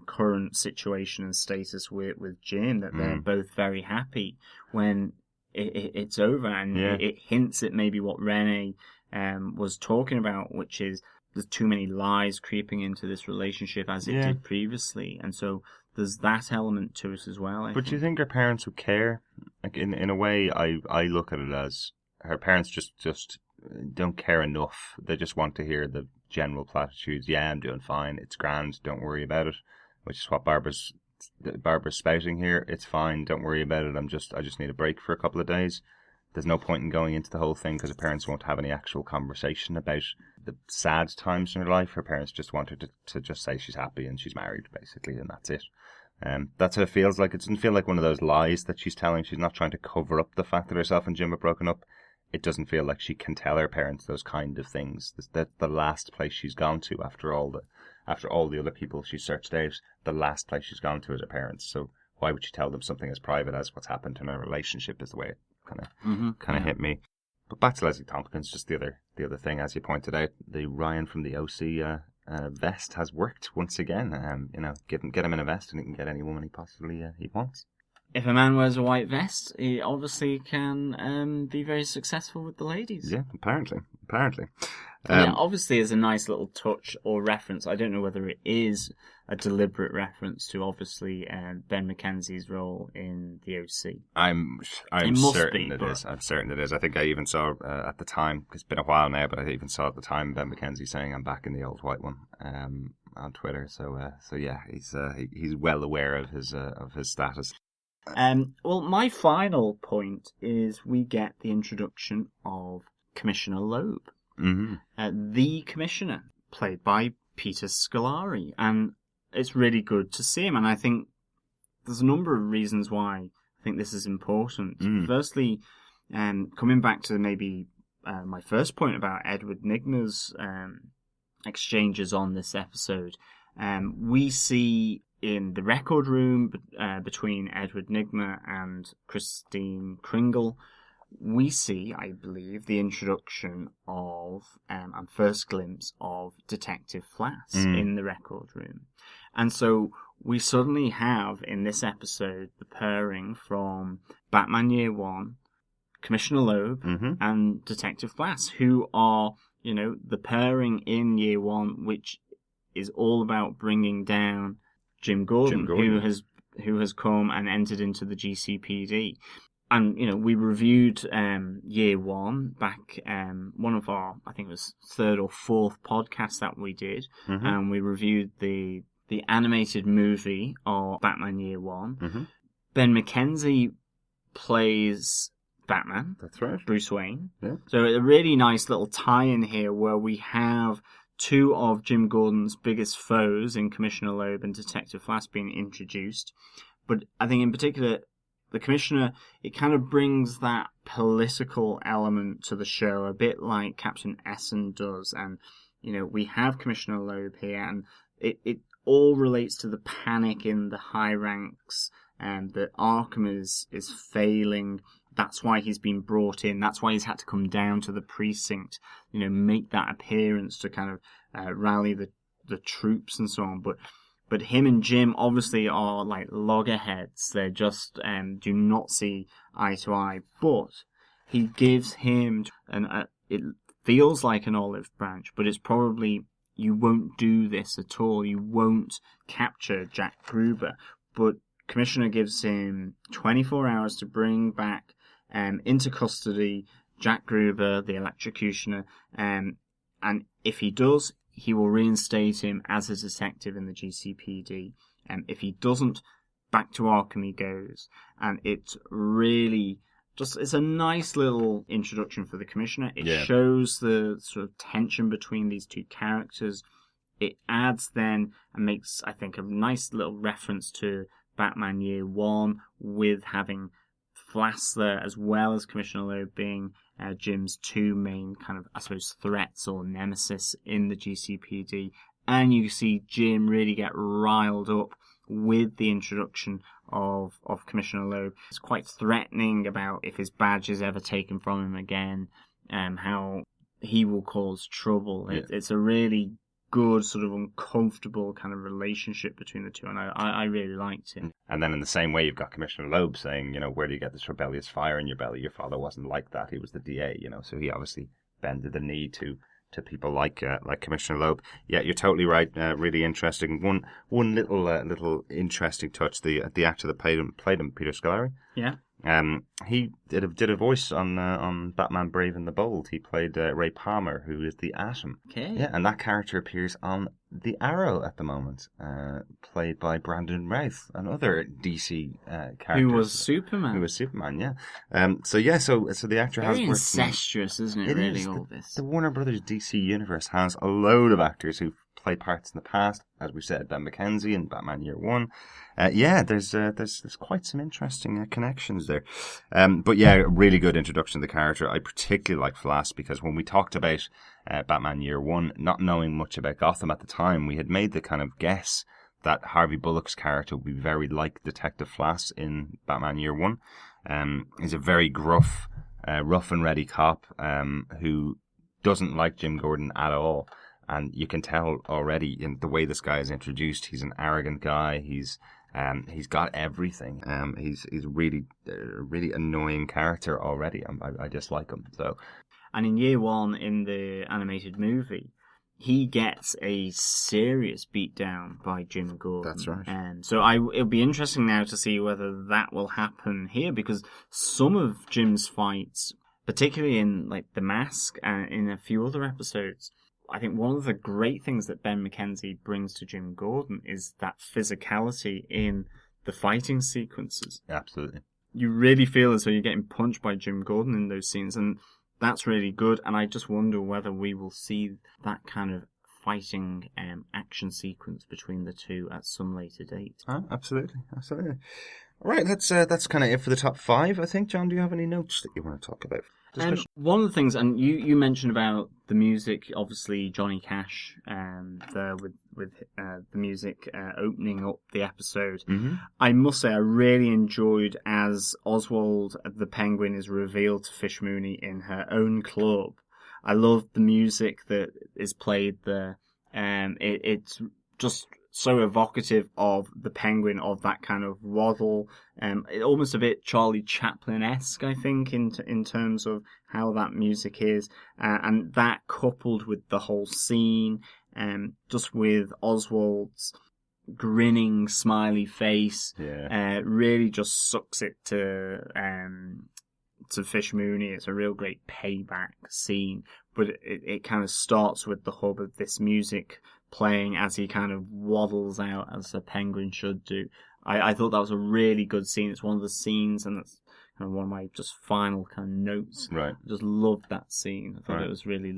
current situation and status with Jim, that they're both very happy when it's over, and it hints at maybe what Renee was talking about, which is there's too many lies creeping into this relationship as it did previously, and so there's that element to it as well. But do you think her parents would care? Like in a way, I look at it as her parents just don't care enough. They just want to hear the general platitudes. Yeah, I'm doing fine. It's grand. Don't worry about it. Which is what Barbara's spouting here. It's fine. Don't worry about it. I just need a break for a couple of days. There's no point in going into the whole thing because her parents won't have any actual conversation about the sad times in her life. Her parents just want her to just say she's happy and she's married, basically, and that's it. That's how it feels like. It doesn't feel like one of those lies that she's telling. She's not trying to cover up the fact that herself and Jim are broken up. It doesn't feel like she can tell her parents those kind of things. That's the last place she's gone to after all the other people she searched out. The last place she's gone to is her parents. So why would she tell them something as private as what's happened in her relationship? Is the way it kind of hit me. But back to Leslie Tompkins, just the other thing, as you pointed out, the Ryan from the OC vest has worked once again. Get him in a vest and he can get any woman he possibly he wants. If a man wears a white vest, he obviously can be very successful with the ladies. Yeah, apparently. Obviously, as a nice little touch or reference, I don't know whether it is a deliberate reference to obviously Ben McKenzie's role in the OC. I'm certain it is. I'm certain it is. I think I even saw at the time, it's been a while now, but I even saw at the time Ben McKenzie saying I'm back in the old white one on Twitter. So yeah, he's well aware of his status. Well, my final point is we get the introduction of Commissioner Loeb. The Commissioner, played by Peter Scolari, and it's really good to see him, and I think there's a number of reasons why I think this is important. Firstly, coming back to maybe my first point about Edward Nigma's exchanges on this episode, we see in the record room between Edward Nigma and Christine Kringle, we see, I believe, the introduction of and first glimpse of Detective Flass in the record room. And so we suddenly have, in this episode, the pairing from Batman Year One, Commissioner Loeb, and Detective Flass, who are, the pairing in Year One, which is all about bringing down Jim Gordon, who has come and entered into the GCPD. And, we reviewed Year One back, one of our, I think it was third or fourth podcast that we did, and we reviewed the animated movie of Batman Year One. Ben McKenzie plays Batman. That's right. Bruce Wayne. Yeah. So a really nice little tie-in here where we have two of Jim Gordon's biggest foes in Commissioner Loeb and Detective Flash being introduced. But I think in particular, the Commissioner, it kind of brings that political element to the show, a bit like Captain Essen does. And, you know, we have Commissioner Loeb here, and it all relates to the panic in the high ranks, and that Arkham is failing. That's why he's been brought in. That's why he's had to come down to the precinct, you know, make that appearance to kind of rally the troops and so on. But him and Jim obviously are like loggerheads. They just do not see eye to eye. But he gives him, it feels like an olive branch, but it's probably, you won't do this at all. You won't capture Jack Gruber. But Commissioner gives him 24 hours to bring back into custody Jack Gruber, the Electrocutioner, and if he does, he will reinstate him as a detective in the GCPD. If he doesn't, back to Arkham he goes. And it's really it's a nice little introduction for the Commissioner. It shows the sort of tension between these two characters. It adds then and makes, I think, a nice little reference to Batman Year One with having Flash there, as well as Commissioner Loeb being Jim's two main kind of, I suppose, threats or nemesis in the GCPD. And you see Jim really get riled up with the introduction of Commissioner Loeb. It's quite threatening about if his badge is ever taken from him again, how he will cause trouble. It's a really good, sort of uncomfortable kind of relationship between the two, and I really liked it. And then in the same way, you've got Commissioner Loeb saying, you know, where do you get this rebellious fire in your belly? Your father wasn't like that. He was the DA, you know, so he obviously bended the knee to people like Commissioner Loeb. Yeah, you're totally right. Really interesting. One little interesting touch. The actor that played him, Peter Scolari. Yeah. He did a voice on Batman Brave and the Bold. He played Ray Palmer, who is the Atom. Okay. Yeah, and that character appears on The Arrow at the moment, played by Brandon Routh, another DC character. Who was Superman. Yeah. So the actor has very worked incestuous, isn't it? Really, all this. The Warner Brothers DC universe has a load of actors who've played parts in the past, as we said, Ben McKenzie in Batman Year One. There's quite some interesting connections there. But yeah, really good introduction to the character. I particularly like Flash because when we talked about Batman Year One, not knowing much about Gotham at the time, we had made the kind of guess that Harvey Bullock's character would be very like Detective Flash in Batman Year One. He's a very gruff, rough and ready cop who doesn't like Jim Gordon at all. And you can tell already in the way this guy is introduced, he's an arrogant guy. He's got everything. He's really annoying character already. I just like him. So, and in Year One in the animated movie, he gets a serious beatdown by Jim Gordon. That's right. So it'll be interesting now to see whether that will happen here, because some of Jim's fights, particularly in like The Mask and in a few other episodes, I think one of the great things that Ben McKenzie brings to Jim Gordon is that physicality in the fighting sequences. Absolutely. You really feel as though you're getting punched by Jim Gordon in those scenes, and that's really good. And I just wonder whether we will see that kind of fighting action sequence between the two at some later date. Absolutely. All right, that's kind of it for the top five, I think. John, do you have any notes that you want to talk about? One of the things, and you mentioned about the music, obviously Johnny Cash there with the music opening up the episode. Mm-hmm. I must say I really enjoyed as Oswald the Penguin is revealed to Fish Mooney in her own club. I love the music that is played there. It's just so evocative of the Penguin, of that kind of waddle, almost a bit Charlie Chaplin-esque, I think, in terms of how that music is, and that coupled with the whole scene, just with Oswald's grinning, smiley face, really just sucks it to Fish Mooney. It's a real great payback scene, but it kind of starts with the hub of this music playing as he kind of waddles out, as a penguin should do. I thought that was a really good scene. It's one of the scenes, and it's kind of one of my just final kind of notes. Right. I just loved that scene. I thought it was really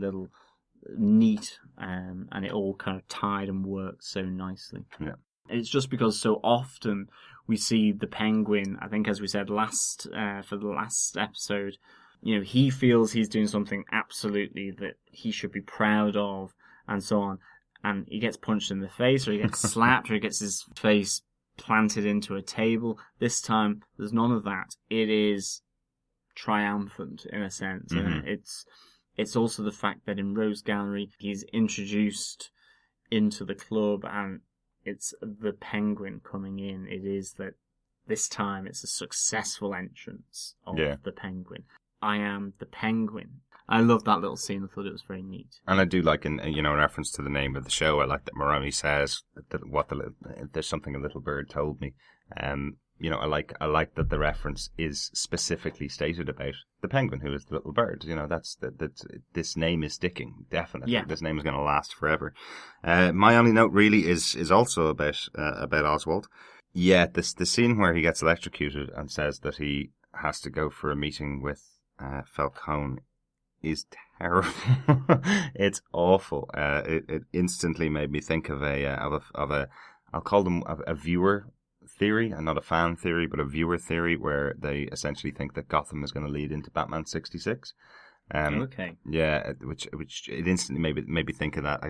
neat, and it all kind of tied and worked so nicely. Yeah. It's just because so often we see the Penguin, I think as we said for the last episode, he feels he's doing something absolutely that he should be proud of and so on. And he gets punched in the face, or he gets slapped, or he gets his face planted into a table. This time, there's none of that. It is triumphant, in a sense. Mm-hmm. And it's also the fact that in Rose Gallery, he's introduced into the club, and it's the Penguin coming in. It is that this time it's a successful entrance of the Penguin. I am the Penguin. I love that little scene. I thought it was very neat. And I do like, in reference to the name of the show, I like that Maroni says that there's something a little bird told me. I like that the reference is specifically stated about the Penguin, who is the little bird. That's this name is sticking, definitely. Yeah. This name is going to last forever. My only note really is also about Oswald. Yeah, the scene where he gets electrocuted and says that he has to go for a meeting with Falcone is terrible. It's awful. It instantly made me think of I'll call them a viewer theory, and not a fan theory, but a viewer theory, where they essentially think that Gotham is going to lead into Batman 66. Okay. Yeah, which it instantly made me think of that.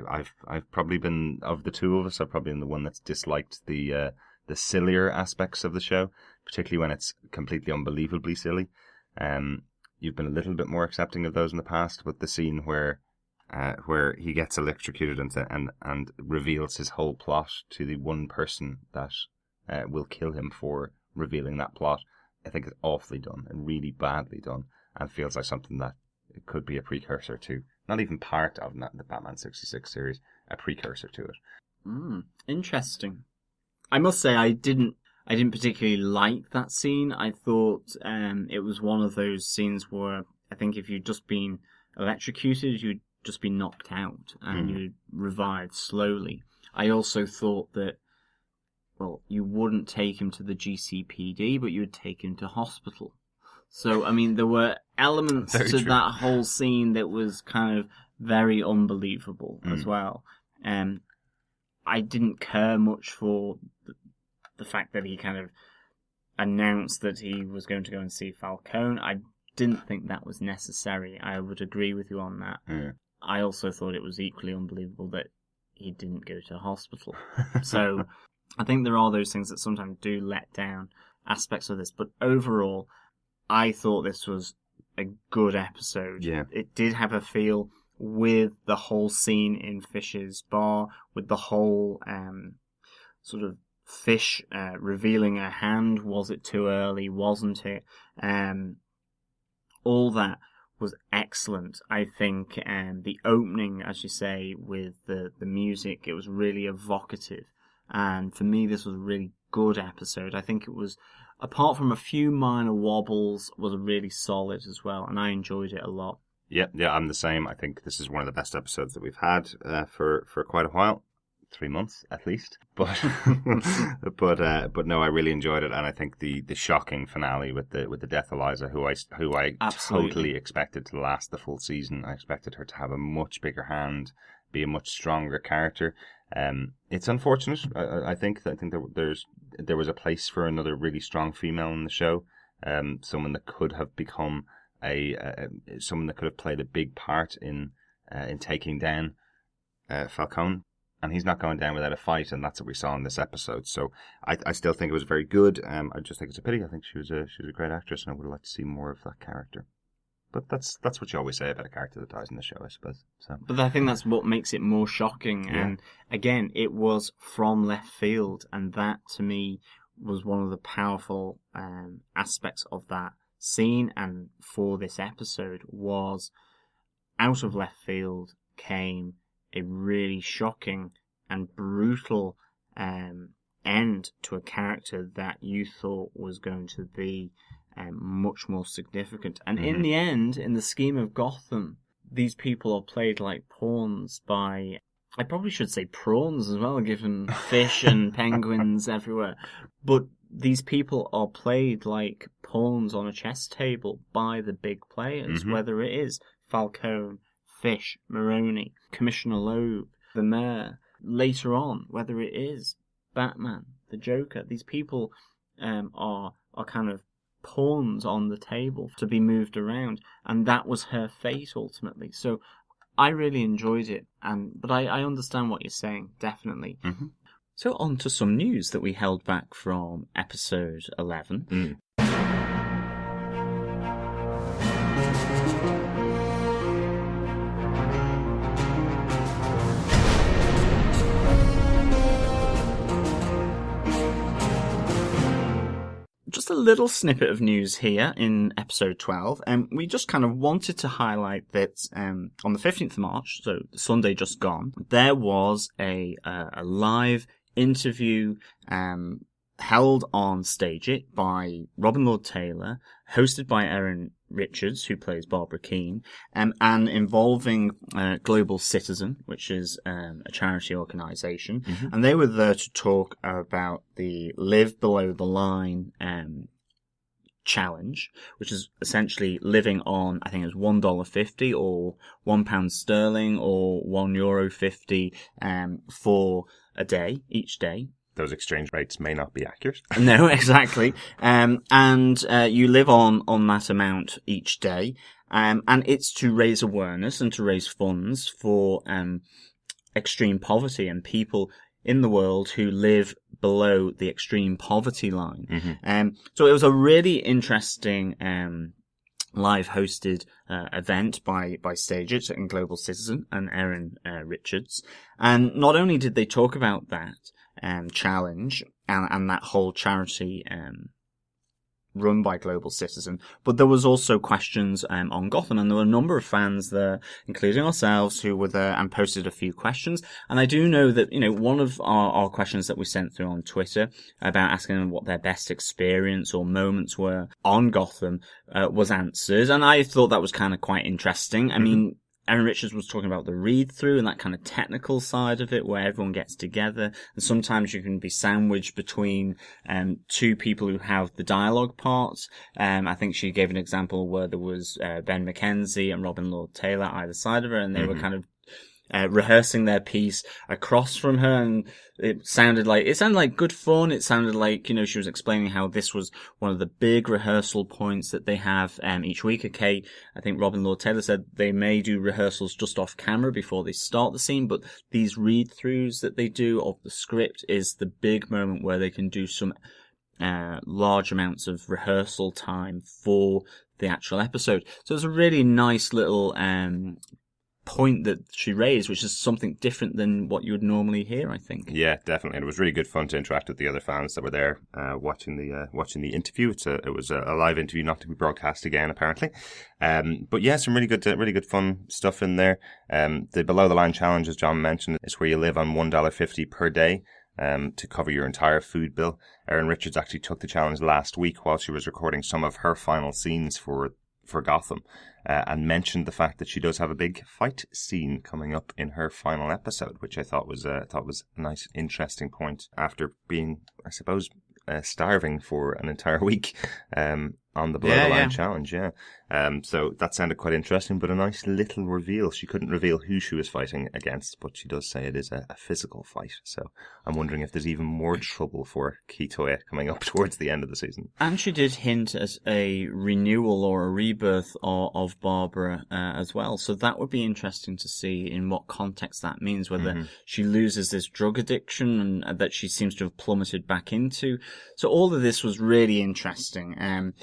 I've probably been, of the two of us, I've probably been the one that's disliked the sillier aspects of the show, particularly when it's completely unbelievably silly. You've been a little bit more accepting of those in the past, but the scene where he gets electrocuted and reveals his whole plot to the one person that will kill him for revealing that plot, I think is awfully done and really badly done, and feels like something that it could be a precursor to, not even part of the Batman 66 series, a precursor to it. Interesting. I must say I didn't particularly like that scene. I thought it was one of those scenes where I think if you'd just been electrocuted, you'd just be knocked out and you'd revive slowly. I also thought that, well, you wouldn't take him to the GCPD, but you would take him to hospital. So, I mean, there were elements to that whole scene that was kind of very unbelievable as well. I didn't care much for the fact that he kind of announced that he was going to go and see Falcone. I didn't think that was necessary. I would agree with you on that. Yeah. I also thought it was equally unbelievable that he didn't go to hospital. So I think there are those things that sometimes do let down aspects of this. But overall, I thought this was a good episode. Yeah. It did have a feel with the whole scene in Fish's bar, with the whole sort of Fish revealing her hand. Was it too early? Wasn't it? All that was excellent. I think the opening, as you say, with the music, it was really evocative. And for me, this was a really good episode. I think it was, apart from a few minor wobbles, was really solid as well. And I enjoyed it a lot. Yeah, I'm the same. I think this is one of the best episodes that we've had for quite a while. 3 months at least, but no, I really enjoyed it, and I think the shocking finale with the death of Liza, who I totally expected to last the full season. I expected her to have a much bigger hand, be a much stronger character. It's unfortunate. I think there was a place for another really strong female in the show, someone that could have become someone that could have played a big part in taking down Falcone. And he's not going down without a fight, and that's what we saw in this episode. So I still think it was very good. I just think it's a pity. I think she was a great actress, and I would have liked to see more of that character. But that's what you always say about a character that dies in the show, I suppose. So. But I think that's what makes it more shocking. Yeah. And again, it was from left field, and that to me was one of the powerful aspects of that scene. And for this episode, was out of left field came a really shocking and brutal end to a character that you thought was going to be much more significant. And in the end, in the scheme of Gotham, these people are played like pawns by, I probably should say prawns as well, given fish and penguins everywhere. But these people are played like pawns on a chess table by the big players, whether it is Falcone, Fish, Maroni, Commissioner Loeb, the Mayor, later on, whether it is Batman, the Joker. These people are kind of pawns on the table to be moved around, and that was her fate ultimately. So I really enjoyed it, but I understand what you're saying, definitely. So on to some news that we held back from episode 11. Just a little snippet of news here in episode 12. We just kind of wanted to highlight that on the 15th of March, so Sunday just gone, there was a live interview held on Stage It by Robin Lord Taylor, hosted by Erin Richards, who plays Barbara Keane, and involving Global Citizen, which is a charity organisation. And they were there to talk about the Live Below the Line challenge, which is essentially living on, I think it was $1.50 or £1 sterling or €1.50 for a day, each day. Those exchange rates may not be accurate. No, exactly. And you live on that amount each day. And it's to raise awareness and to raise funds for extreme poverty and people in the world who live below the extreme poverty line. So it was a really interesting live hosted event by Stage It and Global Citizen and Erin Richards. And not only did they talk about that challenge and that whole charity run by Global Citizen, but there was also questions on Gotham, and there were a number of fans there, including ourselves, who were there and posted a few questions. And I do know that, one of our questions that we sent through on Twitter about asking them what their best experience or moments were on Gotham was answered, and I thought that was kind of quite interesting. I mean, Erin Richards was talking about the read-through and that kind of technical side of it, where everyone gets together, and sometimes you can be sandwiched between two people who have the dialogue parts. I think she gave an example where there was Ben McKenzie and Robin Lord Taylor either side of her, and they were kind of rehearsing their piece across from her, and it sounded like good fun. It sounded like, she was explaining how this was one of the big rehearsal points that they have each week. Okay, I think Robin Lord Taylor said they may do rehearsals just off camera before they start the scene, but these read-throughs that they do of the script is the big moment where they can do some large amounts of rehearsal time for the actual episode. So it's a really nice little point that she raised, which is something different than what you would normally hear, I think. Yeah, definitely. And it was really good fun to interact with the other fans that were there watching the interview. It was a live interview, not to be broadcast again, apparently. But yeah, some really good fun stuff in there. The Below the Line challenge, as John mentioned, is where you live on $1.50 per day to cover your entire food bill. Erin Richards actually took the challenge last week while she was recording some of her final scenes for Gotham. And mentioned the fact that she does have a big fight scene coming up in her final episode, which I thought was a nice, interesting point after being, I suppose, starving for an entire week on the Below the Line challenge. So that sounded quite interesting, but a nice little reveal. She couldn't reveal who she was fighting against, but she does say it is a physical fight. So I'm wondering if there's even more trouble for Kitoya coming up towards the end of the season. And she did hint at a renewal or a rebirth of Barbara as well. So that would be interesting to see in what context that means, whether she loses this drug addiction and that she seems to have plummeted back into. So all of this was really interesting. And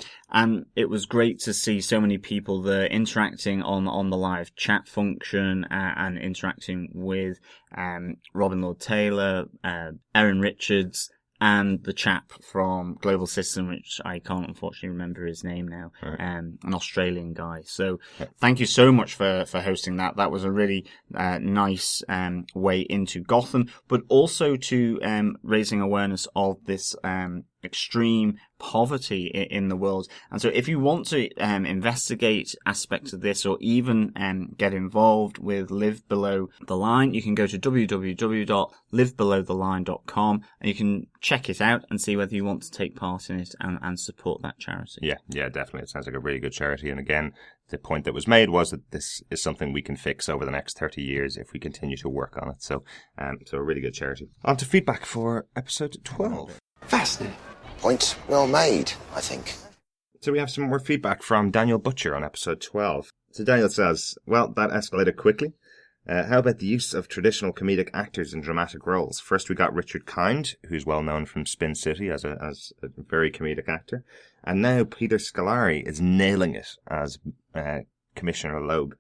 it was great to see so many people there interacting on the live chat function and interacting with Robin Lord Taylor, Erin Richards, and the chap from Global Citizen, which I can't unfortunately remember his name now, an Australian guy. So thank you so much for hosting that. That was a really nice way into Gotham, but also to raising awareness of this extreme poverty in the world. And so if you want to investigate aspects of this, or even get involved with Live Below the Line, you can go to www.livebelowtheline.com and you can check it out and see whether you want to take part in it and support that charity. Yeah, definitely. It sounds like a really good charity. And again, the point that was made was that this is something we can fix over the next 30 years if we continue to work on it. So a really good charity. On to feedback for episode 12. Fascinating. Point well made, I think. So we have some more feedback from Daniel Butcher on episode 12. So Daniel says, well, that escalated quickly. How about the use of traditional comedic actors in dramatic roles? First we got Richard Kind, who's well known from Spin City as a very comedic actor. And now Peter Scolari is nailing it as Commissioner Loeb.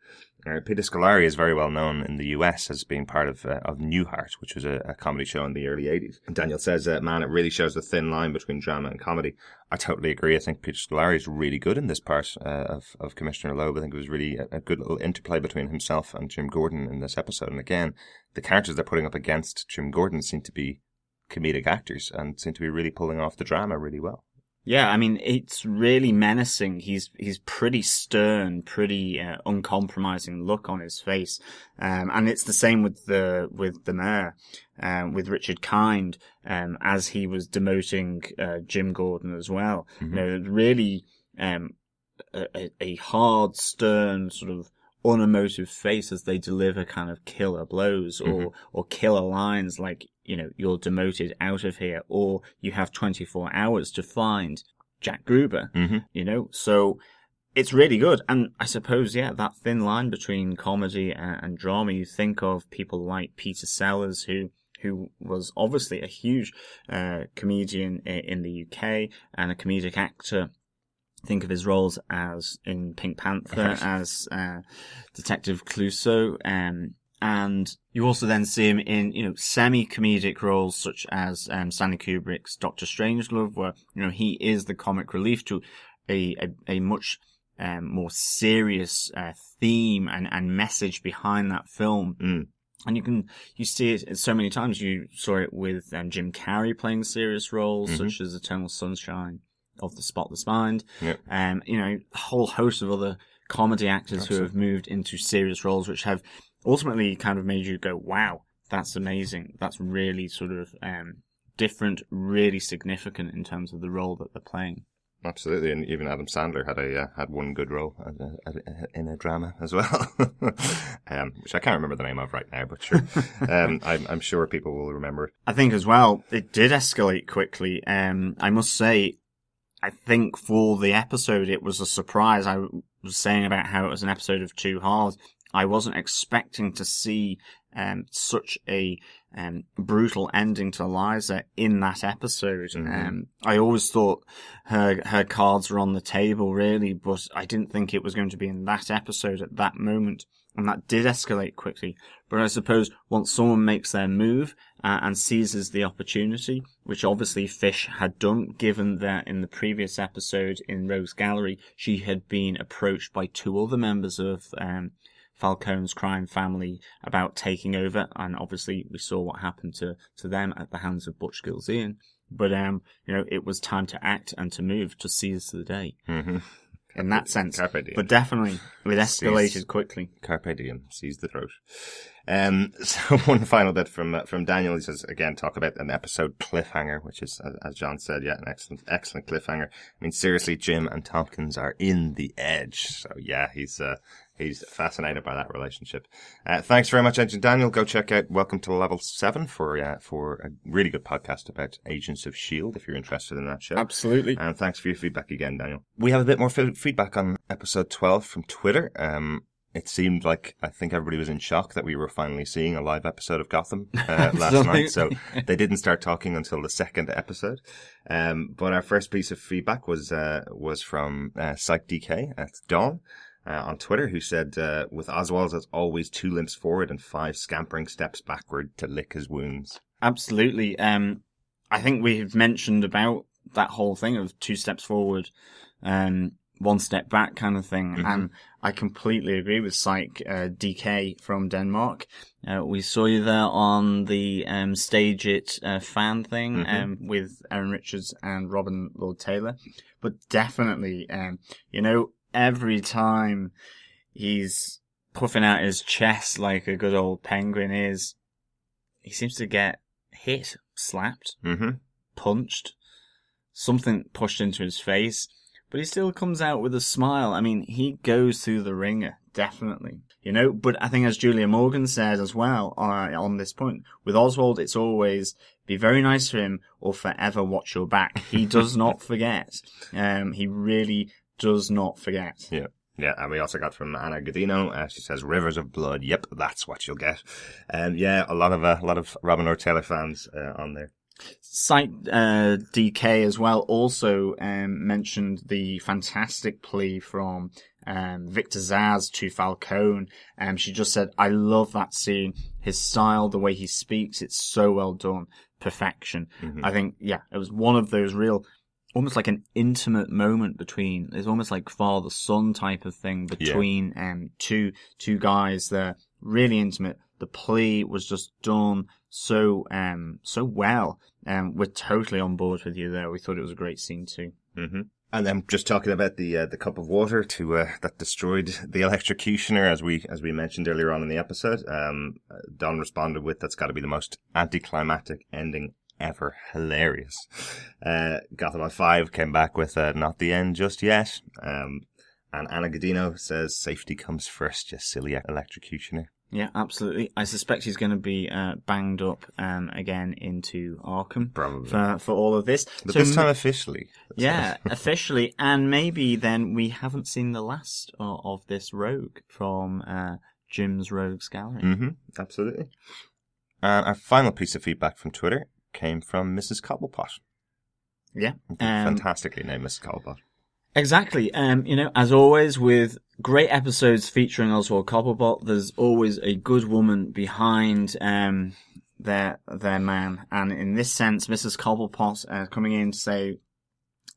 Peter Scolari is very well known in the US as being part of Newhart, which was a comedy show in the early 80s. And Daniel says, man, it really shows the thin line between drama and comedy. I totally agree. I think Peter Scolari is really good in this part of Commissioner Loeb. I think it was really a good little interplay between himself and Jim Gordon in this episode. And again, the characters they're putting up against Jim Gordon seem to be comedic actors and seem to be really pulling off the drama really well. Yeah, I mean, it's really menacing. He's pretty stern, pretty uncompromising look on his face, and it's the same with the mayor, with Richard Kind, as he was demoting Jim Gordon as well. Mm-hmm. You know, really a hard, stern, sort of unemotive face as they deliver kind of killer blows or killer lines like, you know, you're demoted out of here, or you have 24 hours to find Jack Gruber, you know, so it's really good. And I suppose, yeah, that thin line between comedy and drama, you think of people like Peter Sellers, who was obviously a huge comedian in the UK and a comedic actor. Think of his roles as in Pink Panther as Detective Clouseau, and you also then see him in, you know, semi-comedic roles such as Stanley Kubrick's Dr. Strangelove, where, you know, he is the comic relief to a much more serious theme and message behind that film. And you see it so many times. You saw it with Jim Carrey playing serious roles such as Eternal Sunshine of the Spotless Mind. Yep. You know, a whole host of other comedy actors who have moved into serious roles, which have ultimately kind of made you go, wow, that's amazing. That's really sort of different, really significant in terms of the role that they're playing. Absolutely, and even Adam Sandler had one good role in a drama as well, which I can't remember the name of right now, but sure, I'm sure people will remember it. I think as well, it did escalate quickly. I must say, I think for the episode, it was a surprise. I was saying about how it was an episode of Too Hard. I wasn't expecting to see such a brutal ending to Liza in that episode. I always thought her cards were on the table, really, but I didn't think it was going to be in that episode at that moment. And that did escalate quickly. But I suppose once someone makes their move and seizes the opportunity, which obviously Fish had done, given that in the previous episode in Rogue's Gallery, she had been approached by two other members of Falcone's crime family about taking over, and obviously we saw what happened to them at the hands of Butch Gilzean. But you know, it was time to act and to move, to seize the day. In that sense, Carpe diem. But definitely it escalated quickly. Carpe diem, seize the throat. So one final bit from Daniel. He says, again, talk about an episode cliffhanger, which is, as John said, yeah, an excellent cliffhanger. I mean, seriously, Jim and Tompkins are in the edge. So yeah, he's fascinated by that relationship. Thanks very much, Agent Daniel. Go check out Welcome to Level 7 for a really good podcast about Agents of S.H.I.E.L.D. if you're interested in that show. Absolutely. And thanks for your feedback again, Daniel. We have a bit more feedback on episode 12 from Twitter. It seemed like, I think everybody was in shock that we were finally seeing a live episode of Gotham last night, so they didn't start talking until the second episode. But our first piece of feedback was from PsychDK at Dawn on Twitter, who said, with Oswald as always 2 limps forward and 5 scampering steps backward to lick his wounds. Absolutely. I think we've mentioned about that whole thing of 2 steps forward, one step back kind of thing. And I completely agree with Psych DK from Denmark. We saw you there on the Stage It fan thing with Aaron Richards and Robin Lord Taylor. But definitely, every time he's puffing out his chest like a good old penguin is, he seems to get hit, slapped, punched, something pushed into his face. But he still comes out with a smile. I mean, he goes through the ringer, definitely. But I think as Julia Morgan said as well on this point, with Oswald, it's always be very nice to him or forever watch your back. He does not forget. He really does not forget. Yeah. Yeah, and we also got from Anna Godino. She says, "Rivers of blood. Yep, that's what you'll get." Yeah, a lot of Robin Lord Taylor fans on there. Site DK as well also mentioned the fantastic plea from Victor Zaz to Falcone. She just said, "I love that scene. His style, the way he speaks, it's so well done. Perfection." I think, it was one of those real, almost like an intimate moment between, it's almost like father-son type of thing between two guys there. Really intimate. The plea was just done so well. We're totally on board with you there. We thought it was a great scene too. And then just talking about the cup of water that destroyed the Electrocutioner, as we mentioned earlier on in the episode. Don responded with, "That's got to be the most anticlimactic ending ever. Hilarious." Gotham on 5 came back with "Not the end just yet." And Anna Godino says, "Safety comes first, you silly Electrocutioner." Yeah, absolutely. I suspect he's going to be banged up again into Arkham. Probably. For all of this. But this time officially. Yeah, officially. And maybe then we haven't seen the last of this rogue from Jim's Rogues Gallery. Absolutely. And our final piece of feedback from Twitter came from Mrs. Cobblepot. Yeah. Fantastically named Mrs. Cobblepot. Exactly. As always with great episodes featuring Oswald Cobblepot, there's always a good woman behind their man. And in this sense, Mrs. Cobblepot coming in to say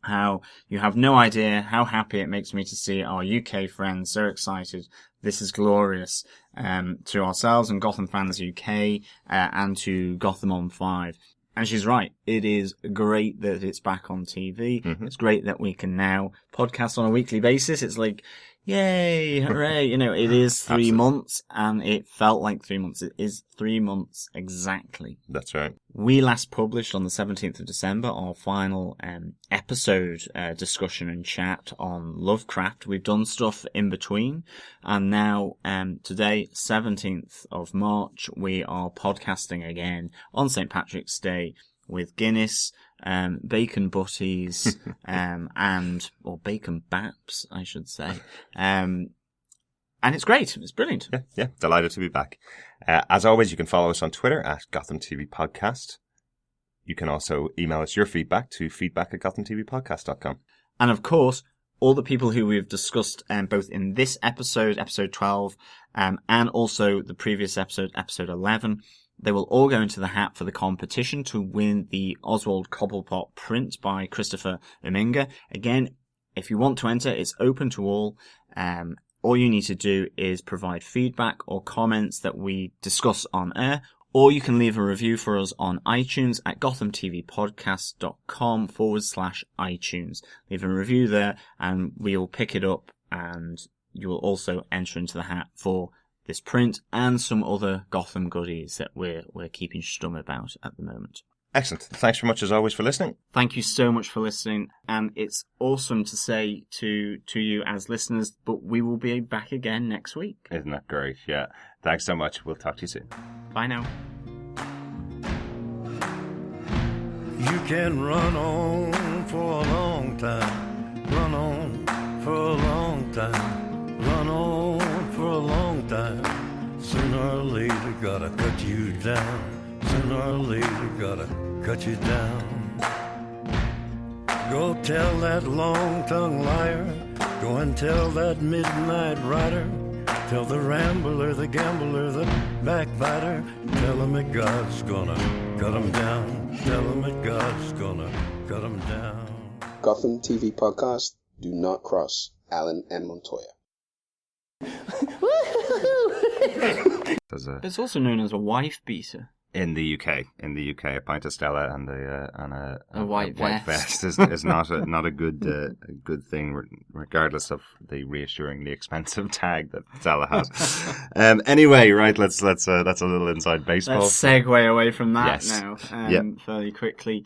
how you have no idea how happy it makes me to see our UK friends so excited. This is glorious to ourselves and Gotham Fans UK and to Gotham on 5. And she's right. It is great that it's back on TV. It's great that we can now podcast on a weekly basis. It's like, yay, hooray. It is 3 months and it felt like 3 months. It is 3 months exactly. That's right. We last published on the 17th of December our final episode discussion and chat on Lovecraft. We've done stuff in between. And now today, 17th of March, we are podcasting again on St. Patrick's Day with Guinness, bacon butties, or bacon baps, I should say. And it's great. It's brilliant. Yeah. Delighted to be back. As always, you can follow us on Twitter at Gotham TV Podcast. You can also email us your feedback to feedback@gothamtvpodcast.com. And of course, all the people who we've discussed both in this episode, episode 12, and also the previous episode, episode 11, they will all go into the hat for the competition to win the Oswald Cobblepot print by Christopher Uminga. Again, if you want to enter, it's open to all. All you need to do is provide feedback or comments that we discuss on air, or you can leave a review for us on iTunes at gothamtvpodcast.com/iTunes. Leave a review there and we will pick it up and you will also enter into the hat for this print and some other Gotham goodies that we're keeping stum about at the moment. Excellent. Thanks very much as always for listening. Thank you so much for listening, and it's awesome to say to you as listeners, but we will be back again next week. Isn't that great? Yeah. Thanks so much. We'll talk to you soon. Bye now. You can run on for a long time, run on for a long time, run on for a long time. Sooner or later, gotta cut you down. Sooner or later, gotta cut you down. Go tell that long-tongued liar. Go and tell that midnight rider. Tell the rambler, the gambler, the backbiter. Tell him that God's gonna cut him down. Tell him that God's gonna cut him down. Gotham TV Podcast. Do not cross. Alan M. Montoya. It's also known as a wife beater. In the UK, a pint of Stella and a white vest is not a good thing, regardless of the reassuringly expensive tag that Stella has. Anyway, right, let's that's a little inside baseball. Let's segue away from that yes. now, fairly quickly.